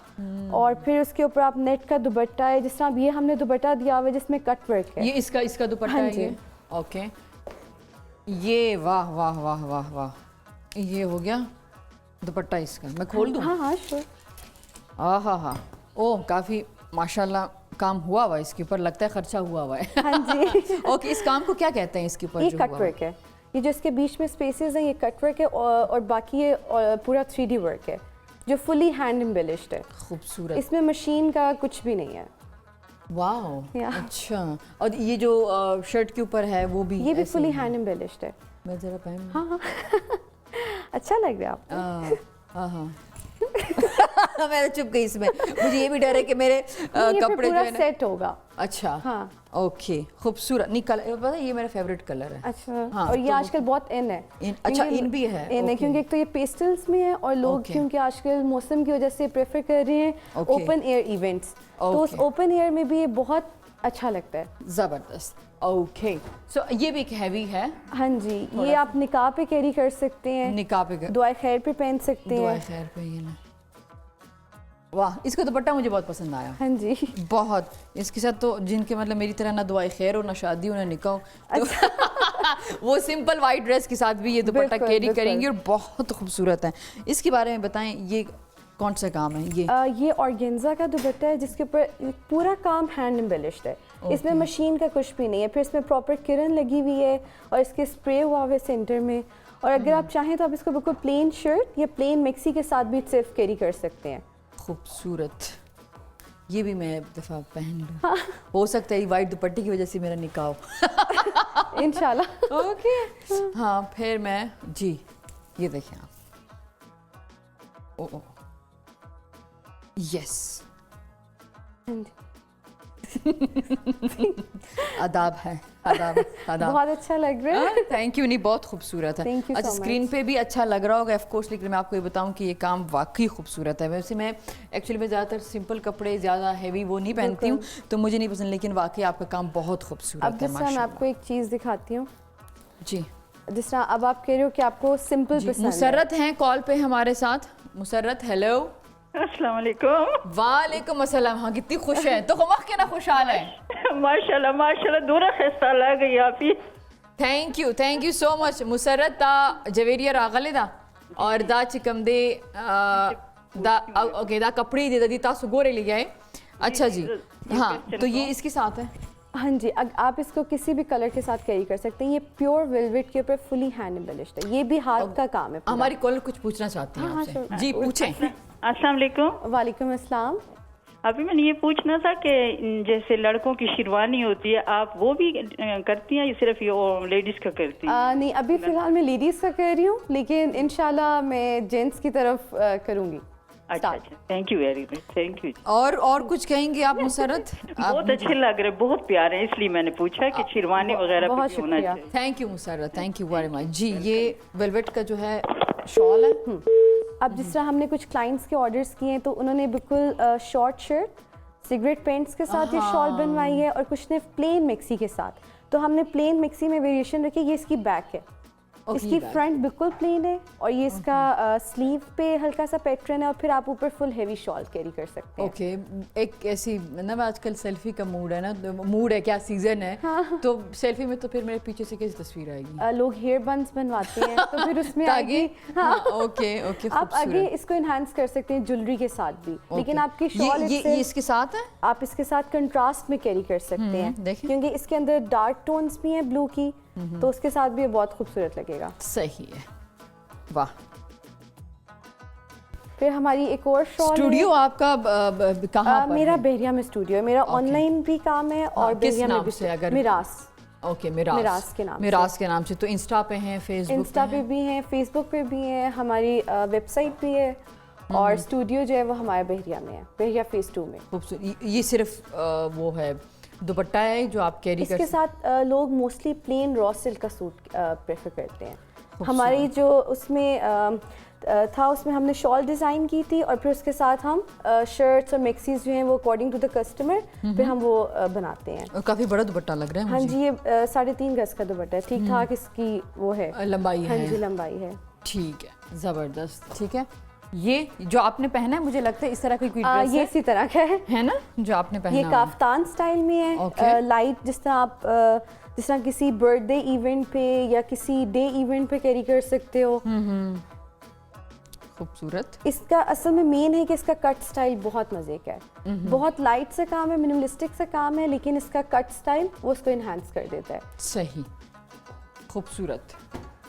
और फिर उसके ऊपर आप नेट का दुपट्टा है जिस तरह अब ये हमने दुपट्टा दिया हुआ है जिसमें कट वर्क है ये इसका दुपट्टा है ओके, ये वाह वाह वाह वाह वाह, ये हो गया दुपट्टा इसका। मैं खोल दूँ? हाँ हाँ श्योर। हाँ, ओह काफ़ी माशाल्लाह काम हुआ हुआ है इसके ऊपर, लगता है खर्चा हुआ हुआ है। हाँ जी। ओके, इस काम को क्या कहते हैं इसके ऊपर ये जो कट हुआ वर्क है, ये जो इसके बीच में स्पेसेस हैं ये कट वर्क है, और बाकी ये पूरा 3D वर्क है जो फुली हैंड एम्बेलिश्ड है। खूबसूरत, इसमें मशीन का कुछ भी नहीं है। वाह। या। अच्छा, और ये जो शर्ट के ऊपर है वो भी ये भी ऐसे फुली ही है? हैंड एम्बेलिश्ड है। मैं जरा पहन। हाँ अच्छा लग रहा है आपको? हाँ मैं चुप गई इसमें, मुझे ये भी डर है कि मेरे ये कपड़े जो पूरा है ना। सेट होगा। अच्छा, हाँ। ओके, खूबसूरत। नहीं कलर पता है, ये मेरा फेवरेट कलर है। अच्छा, हाँ, और ये तो आजकल बहुत इन है। अच्छा, इन भी है। इन है ओके। क्योंकि एक तो ये पेस्टल्स में है, और लोग ओके। क्योंकि आजकल मौसम की वजह से प्रेफर कर रहे हैं ओके। ओपन एयर इवेंट्स, तो उस ओके। ओपन एयर में भी ये बहुत अच्छा लगता है। ज़बरदस्त। ओके, सो ये भी एक हैवी है। हाँ जी, ये आप निकाह पे कैरी कर सकते हैं, निकाह पे दुआ खैर पे पहन सकते दुआ हैं। खैर पे। ये ना, वाह, इसका दुपट्टा मुझे बहुत पसंद आया। हाँ जी। बहुत, इसके साथ तो जिनके मतलब मेरी तरह ना दुआ खैर हो, ना शादी हो, ना निकाह हो, तो वो सिंपल वाइट ड्रेस के साथ भी ये दुपट्टा बिल्कुल, कैरी बिल्कुल। करेंगी और बहुत खूबसूरत है। इसके बारे में बताएं, ये कौन सा काम है? ये ऑर्गेन्जा का दुपट्टा है जिसके ऊपर पूरा काम हैंड एम्बेलिश्ड है। इसमें मशीन का कुछ भी नहीं है, फिर इसमें प्रॉपर किरण लगी हुई है और इसके स्प्रे हुआ हुआ है सेंटर में। और अगर आप चाहें तो आप इसको बिल्कुल प्लेन शर्ट या प्लेन मिक्सी के साथ भी सिर्फ कैरी कर सकते हैं। खूबसूरत, ये भी मैं एक दफ़ा पहन लूँ। हो सकता है वाइट दुपट्टे की वजह से मेरा निकाह हो। इंशाल्लाह। ओके, हाँ, फिर मैं जी, ये देखें आप। ओ यस, आदाब है, आदाब आदाब। बहुत अच्छा लग रहा है। Thank you. नहीं, बहुत खूबसूरत है। Thank you so अच्छा, स्क्रीन much. पे भी अच्छा लग रहा होगा ऑफ कोर्स, लेकिन मैं आपको ये बताऊं कि ये काम वाकई खूबसूरत है। वैसे मैं एक्चुअली में ज़्यादातर सिंपल कपड़े, ज़्यादा हैवी वो नहीं पहनती हूँ, तो मुझे नहीं पसंद, लेकिन वाकई आपका काम बहुत अब खूबसूरत है। जिस तरह मैं आपको एक चीज़ दिखाती हूँ, जी, जिस तरह अब आप कह रहे हो कि आपको सिंपल पसंद है। मुसर्रत हैं कॉल पे हमारे साथ। मुसर्रत, हेलो। अस्सलाम वालेकुम। वालेकुम अस्सलाम। हाँ, कितनी खुश है, तो खमख के ना खुशहाल है। माशाल्लाह माशाल्लाह, दूरा खस्ता लग गई आप ही। Thank you so much. Musarrat ता जवेरिया रागले दा और दा चिकम दे दा ओके दा कपड़ी दे दी तासु गोरे ले गए। अच्छा जी, हाँ, तो ये इसके साथ है। हाँ जी, आप इसको किसी भी कलर के साथ कैरी कर सकते हैं। ये प्योर वेलवेट के ऊपर फुली हैंड एम्बेलिश्ड है, ये भी हाथ का काम है पूरा। हमारी कॉल कुछ पूछना चाहती हैं हाँ, आपसे। sure. जी, पूछें। अस्सलाम वालेकुम। वालेकुम अस्सलाम। अभी मैंने ये पूछना था कि जैसे लड़कों की शेरवानी होती है, आप वो भी करती हैं या सिर्फ ये लेडीज का करती हैं? नहीं, अभी फिलहाल मैं लेडीज़ का कर रही हूँ, लेकिन इंशाल्लाह मैं जेंट्स की तरफ करूँगी। अच्छा अच्छा, thank you very much, thank you. और कुछ कहेंगे आप मुसर्रत? बहुत अच्छे लग रहे, बहुत प्यारे हैं, इसलिए मैंने पूछा कि शेरवानी वगैरह बहुत पे भी होना शुक्रिया। चाहिए। Thank you Musarrat, thank you very much. जी, ये वेलवेट का जो है शॉल है। अब जिस तरह हमने कुछ क्लाइंट्स के ऑर्डर्स किए हैं, तो उन्होंने बिल्कुल शॉर्ट शर्ट सिगरेट पेंट्स के साथ ये शॉल बनवाई है, और कुछ ने प्लेन मिक्सी के साथ। तो हमने प्लेन मिक्सी में वेरिएशन रखी। ये इसकी बैक है, इसकी फ्रंट बिल्कुल प्लेन है, और ये इसका स्लीव पे हल्का सा पैटर्न है, और फिर आप ऊपर फुल हेवी शॉल कैरी कर सकते हैं। ओके, एक ऐसी मतलब आजकल सेल्फी का मूड है ना, मूड है क्या, सीजन है, तो सेल्फी में तो फिर मेरे पीछे से कैसी तस्वीर आएगी? लोग हेयर बंस बनवाते हैं, तो फिर उसमें ताकि आगे हाँ, ओके आप आगे इसको इन्हांस कर सकते हैं ज्वेलरी के साथ भी। लेकिन आपकी शॉल ये इसके साथ है, आप इसके साथ कंट्रास्ट में कैरी कर सकते हैं, देखिए। क्योंकि इसके अंदर डार्क टोन्स भी हैं ब्लू की, तो उसके साथ भी ये बहुत खूबसूरत लगेगा। सही है, वाह। फिर हमारी एक और शॉल स्टूडियो आपका कहाँ पर मेरा है? बहरिया में स्टूडियो है, मेरा ऑनलाइन भी काम है, और किस बहरिया में नाम भी से? अगर मिरास, ओके, मिरास के नाम से। मिरास के नाम से। तो इंस्टा पे हैं, फेसबुक इंस्टा पे भी हैं, फेसबुक पे भी हैं, हमारी वेबसाइट भी है, और स्टूडियो जो है वो हमारे बहरिया में है, बहरिया फेज 2 में। खूबसूरत। ये सिर्फ वो है दुपट्टा है जो आप कैरी कर इसके साथ लोग मोस्टली प्लेन रॉ सिल्क का सूट प्रेफर करते हैं। हमारी जो उसमें था, उसमें हमने शॉल डिज़ाइन की थी, और फिर उसके साथ हम शर्ट्स और मैक्सीज जो हैं वो अकॉर्डिंग टू द कस्टमर फिर हम वो बनाते हैं। और काफ़ी बड़ा दुपट्टा लग रहा है हाँ मुझे। जी, ये 3.5 गज का दुपट्टा है, ठीक ठाक इसकी वो है, लंबाई हाँ है। जी लंबाई है। ठीक है, ज़बरदस्त। ठीक है, ये जो आपने पहना है मुझे लगता है इस तरह कोई ड्रेस ये इसी तरह का है ना जो आपने पहना ये है? काफ्तान स्टाइल में है। Okay. लाइट जिस तरह आप जिस तरह किसी बर्थडे इवेंट पे या किसी डे इवेंट पे कैरी कर सकते हो। खूबसूरत। इसका असल में मेन है कि इसका कट स्टाइल बहुत मजे का है, बहुत लाइट सा काम है, मिनिमलिस्टिक सा काम है, लेकिन इसका कट स्टाइल वो उसको इन्हांस कर देता है। सही, खूबसूरत।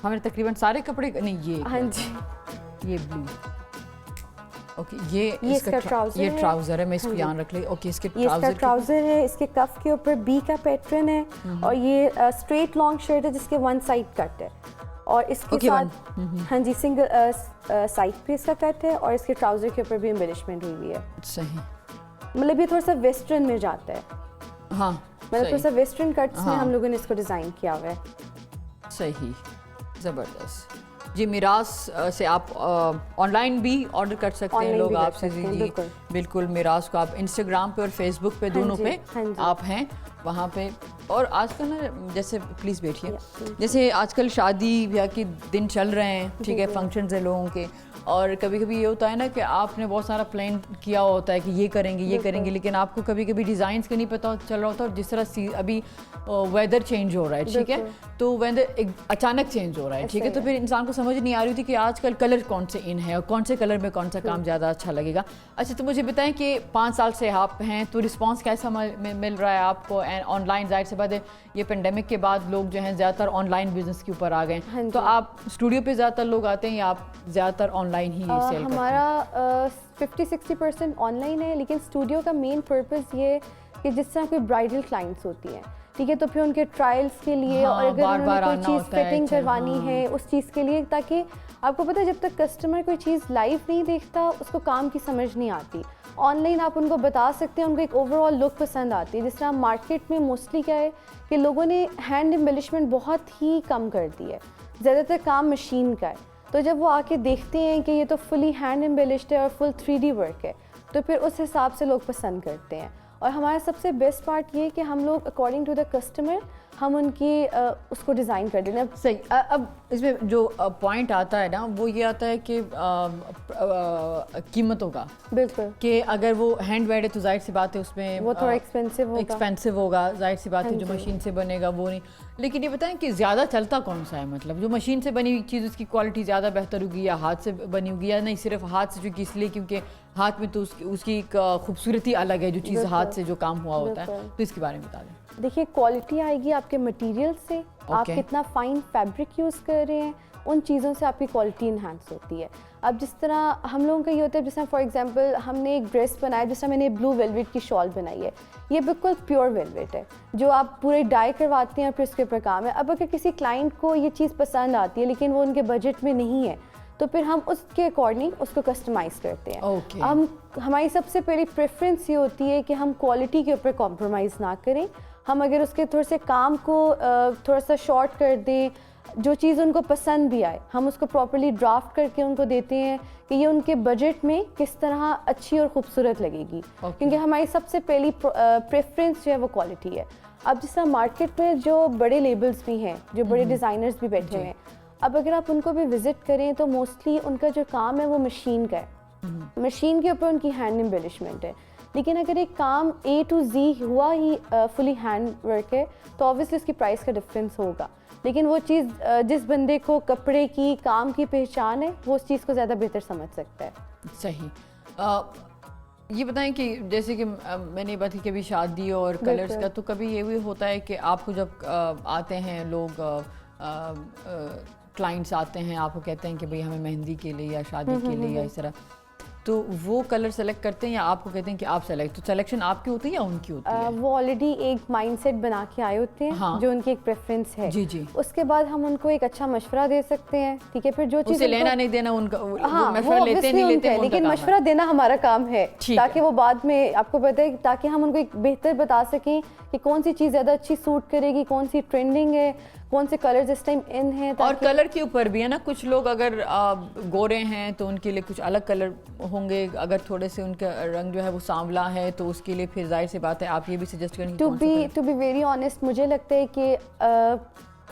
हमारे तकरीबन सारे कपड़े नहीं ये हाँ जी, ये ब्लू। ओके ये इसका ट्राउजर ये ट्राउजर है, मैं इसको यहाँ रख ले। ओके इसके ट्राउजर है, इसके कफ के ऊपर बी का पैटर्न है और ये स्ट्रेट लॉन्ग शर्ट है जिसके वन साइड कट है और इसके साथ हाँ जी सिंगल साइड पे इसका कट है और इसके ट्राउजर के ऊपर भी एम्बेलिशमेंट हुई हुई है। सही, मतलब ये थोड़ा सा वेस्टर्न में जाता है। हाँ मतलब थोड़ा सा वेस्टर्न कट्स में हम लोगों ने इसको डिजाइन किया हुआ है। सही, जबरदस्त। जी मिराज से आप ऑनलाइन भी ऑर्डर कर सकते हैं लोग आपसे। जी बिल्कुल, मिराज को आप इंस्टाग्राम पे और फेसबुक पे दोनों पे आप हैं वहाँ पे। और आजकल ना जैसे प्लीज़ बैठिए, जैसे आजकल शादी ब्याह के दिन चल रहे हैं, ठीक है, फंक्शंस हैं लोगों के, और कभी कभी ये होता है ना कि आपने बहुत सारा प्लान किया होता है कि ये करेंगे, लेकिन आपको कभी कभी डिज़ाइंस का नहीं पता चल रहा होता, और जिस तरह अभी वेदर चेंज हो रहा है, ठीक है, तो वेदर अचानक चेंज हो रहा है, ठीक है, तो फिर इंसान को समझ नहीं आ रही थी कि आजकल कलर कौन से इन है और कौन से कलर में कौन सा काम ज़्यादा अच्छा लगेगा। अच्छा, तो मुझे बताएं कि 5 साल से आप हैं तो रिस्पांस कैसा मिल रहा है आपको? एंड ऑनलाइन, जाहिर सी बात है ये पेंडेमिक के बाद लोग जो हैं ज़्यादातर ऑनलाइन बिजनेस के ऊपर आ गए, तो आप स्टूडियो पे ज़्यादातर लोग आते हैं या आप ज़्यादातर ऑनलाइन ही सेल करते हैं? हमारा 50-60% ऑनलाइन है, लेकिन स्टूडियो का मेन पर्पस ये कि जिस तरह कोई ब्राइडल क्लाइंट्स होती हैं, ठीक है, तो फिर उनके ट्रायल्स के लिए और अगर उन्होंने कोई चीज़ फिटिंग करवानी है उस चीज़ के लिए, ताकि आपको पता है जब तक कस्टमर कोई चीज़ लाइव नहीं देखता उसको काम की समझ नहीं आती। ऑनलाइन आप उनको बता सकते हैं, उनको एक ओवरऑल लुक पसंद आती है। जिस तरह मार्केट में मोस्टली क्या है कि लोगों ने हैंड एम्बेलिशमेंट बहुत ही कम कर दी है, ज़्यादातर काम मशीन का है, तो जब वो आके देखते हैं कि ये तो फुली हैंड एम्बेलिश्ड है और फुल 3D वर्क है, तो फिर उस हिसाब से लोग पसंद करते हैं। और हमारा सबसे बेस्ट पार्ट ये कि हम लोग अकॉर्डिंग टू द कस्टमर हम उनकी उसको डिज़ाइन कर देते हैं। सही। अब इसमें जो पॉइंट आता है ना वो ये आता है कि कीमतों का, बिल्कुल, कि अगर वो हैंड मेड है तो जाहिर सी बात है उसमें वो थोड़ा एक्सपेंसिव होगा, जाहिर सी बात है जो मशीन से बनेगा वो नहीं। लेकिन ये बताएं कि ज़्यादा चलता कौन सा है, मतलब जो मशीन से बनी हुई चीज़ उसकी क्वालिटी ज़्यादा बेहतर होगी या हाथ से बनी होगी, या नहीं सिर्फ हाथ से, जो कि इसलिए क्योंकि हाथ में तो उसकी एक खूबसूरती अलग है जो चीज़ हाथ से जो काम हुआ होता है, तो इसके बारे में बता दें। देखिए, क्वालिटी आएगी आपके मटेरियल से, आप कितना फाइन फैब्रिक यूज़ कर रहे हैं, उन चीज़ों से आपकी क्वालिटी इन्हांस होती है। अब जिस तरह हम लोगों का ये होता है, जैसे फॉर एग्जांपल हमने एक ड्रेस बनाया, जिस तरह मैंने ब्लू वेलवेट की शॉल बनाई है, ये बिल्कुल प्योर वेलवेट है जो आप पूरे डाई करवाते हैं और फिर उसके ऊपर काम है। अब अगर किसी क्लाइंट को ये चीज़ पसंद आती है लेकिन वो उनके बजट में नहीं है, तो फिर हम उसके अकॉर्डिंग उसको कस्टमाइज़ करते हैं। हमारी सबसे पहली प्रेफरेंस ये होती है कि हम क्वालिटी के ऊपर कॉम्प्रोमाइज़ ना करें। हम अगर उसके थोड़े से काम को थोड़ा सा शॉर्ट कर दें, जो चीज़ उनको पसंद भी आए, हम उसको प्रॉपर्ली ड्राफ्ट करके उनको देते हैं कि ये उनके बजट में किस तरह अच्छी और ख़ूबसूरत लगेगी, क्योंकि हमारी सबसे पहली प्रेफरेंस जो है वो क्वालिटी है। अब जिस तरह मार्केट में जो बड़े लेबल्स भी हैं, जो बड़े डिज़ाइनर्स भी बैठे हुए हैं, अब अगर आप उनको भी विज़िट करें तो मोस्टली उनका जो काम है वो मशीन का है, मशीन के ऊपर उनकी हैंड एम्बेलिशमेंट है। लेकिन अगर एक काम A to Z हुआ ही फुली हैंड वर्क है तो ऑब्वियसली उसकी प्राइस का डिफरेंस होगा, लेकिन वो चीज़ जिस बंदे को कपड़े की काम की पहचान है वो उस चीज़ को ज़्यादा बेहतर समझ सकता है। सही। ये बताएं कि जैसे कि मैंने ये बात की कभी शादी और कलर्स का, तो कभी ये भी होता है कि आपको जब आते हैं लोग, क्लाइंट्स आते हैं, आपको कहते हैं कि भाई हमें मेहंदी के लिए या शादी के लिए या इस तरह, तो वो कलर सेलेक्ट करते हैं या आपको कहते हैं कि आप सेलेक्ट, तो सिलेक्शन आपकी होती है या उनकी होती है? वो ऑलरेडी एक माइंडसेट बना के आए होते हैं, हाँ, जो उनकी एक प्रेफरेंस है। जी जी। उसके बाद हम उनको एक अच्छा मशवरा दे सकते हैं, ठीक है, फिर जो चीज़ लेना नहीं देना उनका, हाँ, मशवरा लेते नहीं लेते, लेकिन मशवरा देना हमारा काम है, ताकि वो बाद में आपको पता है, ताकि हम उनको एक बेहतर बता सकें कि कौन सी चीज़ ज़्यादा अच्छी सूट करेगी, कौन सी ट्रेंडिंग है, कौन से कलर्स इस टाइम इन है। और कलर के ऊपर भी है ना, कुछ लोग अगर गोरे हैं तो उनके लिए कुछ अलग कलर होंगे, अगर थोड़े से उनका रंग जो है वो सांवला है तो उसके लिए फिर जाहिर सी बात है आप ये भी सजेस्ट करेंगे। टू बी वेरी ऑनेस्ट, मुझे लगता है कि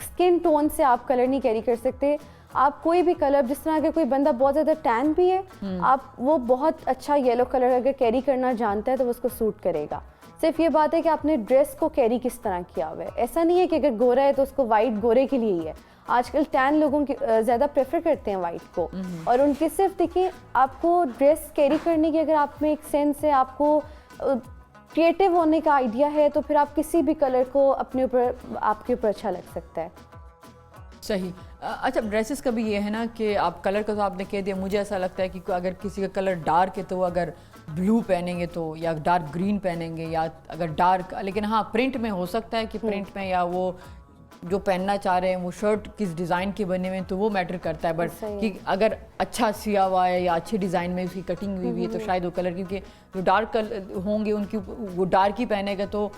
स्किन टोन से आप कलर नहीं कैरी कर सकते, आप कोई भी कलर, जिस तरह अगर कोई बंदा बहुत ज़्यादा टैन भी है, आप वो बहुत अच्छा येलो कलर अगर कैरी करना जानता है तो वो उसको सूट करेगा। सिर्फ ये बात है कि आपने ड्रेस को कैरी किस तरह किया हुआ है। ऐसा नहीं है कि अगर गोरा है तो उसको वाइट गोरे के लिए ही है। आजकल टैन लोगों की ज़्यादा प्रेफर करते हैं वाइट को, और उनके सिर्फ देखिए आपको ड्रेस कैरी करने की अगर आप में एक सेंस है, आपको क्रिएटिव होने का आइडिया है, तो फिर आप किसी भी कलर को अपने ऊपर, आपके ऊपर अच्छा लग सकता है। सही। अच्छा, ड्रेसेस का भी ये है ना कि आप कलर का तो आपने कह दिया, मुझे ऐसा लगता है कि अगर किसी का कलर डार्क है तो वो अगर ब्लू पहनेंगे तो, या डार्क ग्रीन पहनेंगे, या अगर डार्क, लेकिन हाँ प्रिंट में हो सकता है कि प्रिंट में या वो जो पहनना चाह रहे हैं वो शर्ट किस डिज़ाइन के बने हुए हैं तो वो मैटर करता है। बट कि अगर अच्छा सिया हुआ है या अच्छे डिज़ाइन में उसकी कटिंग हुई है तो शायद वो कलर, क्योंकि जो डार्क कलर होंगे उनकी वो डार्क ही पहनेगा तो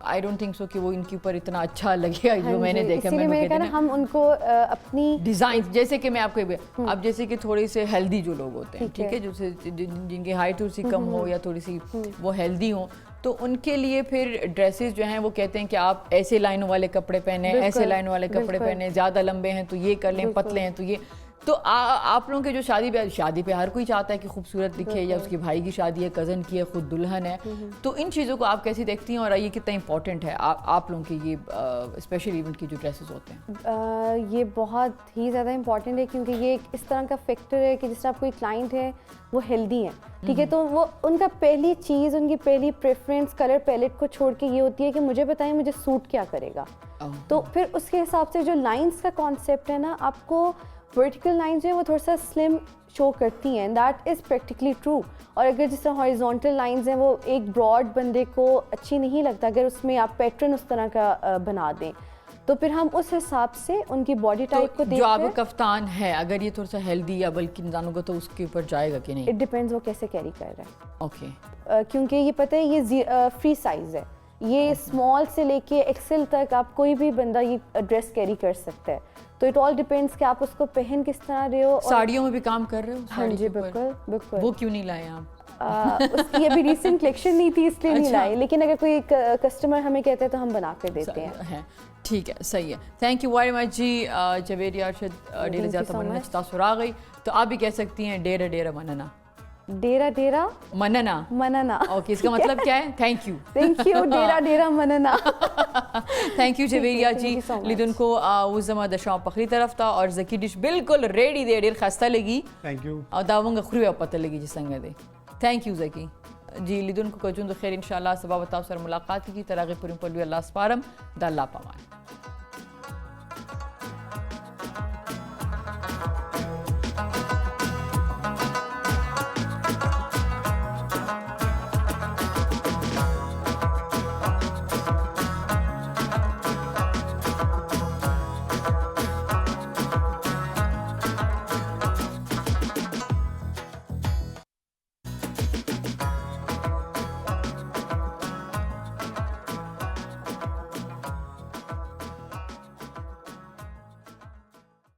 आई डोंट थिंक सो कि वो इनके ऊपर इतना अच्छा लगेगा। जो मैंने देखा, मैंने कहा ना हम उनको अपनी डिज़ाइन, जैसे कि मैं आपको अब जैसे कि थोड़े से हेल्दी जो लोग होते हैं, ठीक है, जैसे जिनकी हाइट थोड़ी सी कम हो या थोड़ी सी वो हेल्दी हो, तो उनके लिए फिर ड्रेसेस जो हैं वो कहते हैं कि आप ऐसे लाइनों वाले कपड़े पहने, ऐसे लाइनों वाले कपड़े पहने, ज़्यादा लंबे हैं तो ये कर लें, पतले हैं तो ये। तो आप लोगों के जो शादी पे हर कोई चाहता है कि खूबसूरत दिखे, या उसकी भाई की शादी है, कज़न की है, खुद दुल्हन है, तो इन चीज़ों को आप कैसे देखती हैं और ये कितना इंपॉर्टेंट है आप लोगों के ये स्पेशल इवेंट की जो ड्रेसेस होते हैं? ये बहुत ही ज़्यादा इंपॉर्टेंट है, क्योंकि ये एक इस तरह का फैक्टर है कि जिस तरह कोई क्लाइंट है वो हेल्दी है, ठीक है, तो वो उनका पहली चीज़, उनकी पहली प्रेफरेंस कलर पैलेट को छोड़ के ये होती है कि मुझे बताएं मुझे सूट क्या करेगा। तो फिर उसके हिसाब से जो लाइंस का कॉन्सेप्ट है ना, आपको वर्टिकल लाइंस जो है वो थोड़ा सा स्लिम शो करती हैं, दैट इज़ प्रैक्टिकली ट्रू। और अगर जिस तरह हॉरिजॉन्टल लाइंस हैं वो एक ब्रॉड बंदे को अच्छी नहीं लगता, अगर उसमें आप पैटर्न उस तरह का बना दें तो फिर हम उस हिसाब से उनकी बॉडी टाइप को देखते हैं। जो आपका कफ्तान है अगर ये थोड़ा सा हेल्दी या बल्कि इंसानों को, तो उसके ऊपर जाएगा कि नहीं? इट डिपेंड्स वो कैसे कैरी कर रहा है। ओके। क्योंकि ये पता है ये फ्री साइज़ है, ये स्मॉल से लेके एक्सेल तक आप कोई भी बंदा ये ड्रेस कैरी कर सकता है। तो इट ऑल डिपेंड्स कि आप उसको पहन किस तरह रहे हो। साड़ियों में भी काम कर रहे हो? हाँ जी, बिल्कुल बिल्कुल। वो क्यों नहीं लाए आप? उसकी अभी रिसेंट कलेक्शन नहीं थी इसलिए नहीं लाई, लेकिन अगर कोई कस्टमर हमें कहते हैं तो हम बना कर देते हैं। ठीक है, सही है। थैंक यू वेरी मच जी जवेरिया अरशद, डेरा ज़्यादा मनना तासुर आ गई, तो आप भी कह सकती हैं डेरा डेरा मनना, डेरा डेरा मनना मनना। ओके, इसका मतलब क्या है? थैंक यू डेरा डेरा मनना। थैंक यू जवेरिया जी। लिदुन को उस जमा दशाओं पखरी तरफ था और जकी डिश बिल्कुल रेडी दे डेर खस्ता लगी। Thank you. और दावंगा खुरिया पता लगी जिस संग दे। थैंक यू जकी जी। लिदुन को कजुन खैर इंशाल्लाह सबब ताव सर मुलाकात की तरह पुरिम पलवी अल्लाह स्पारम द अल्लाह पमान।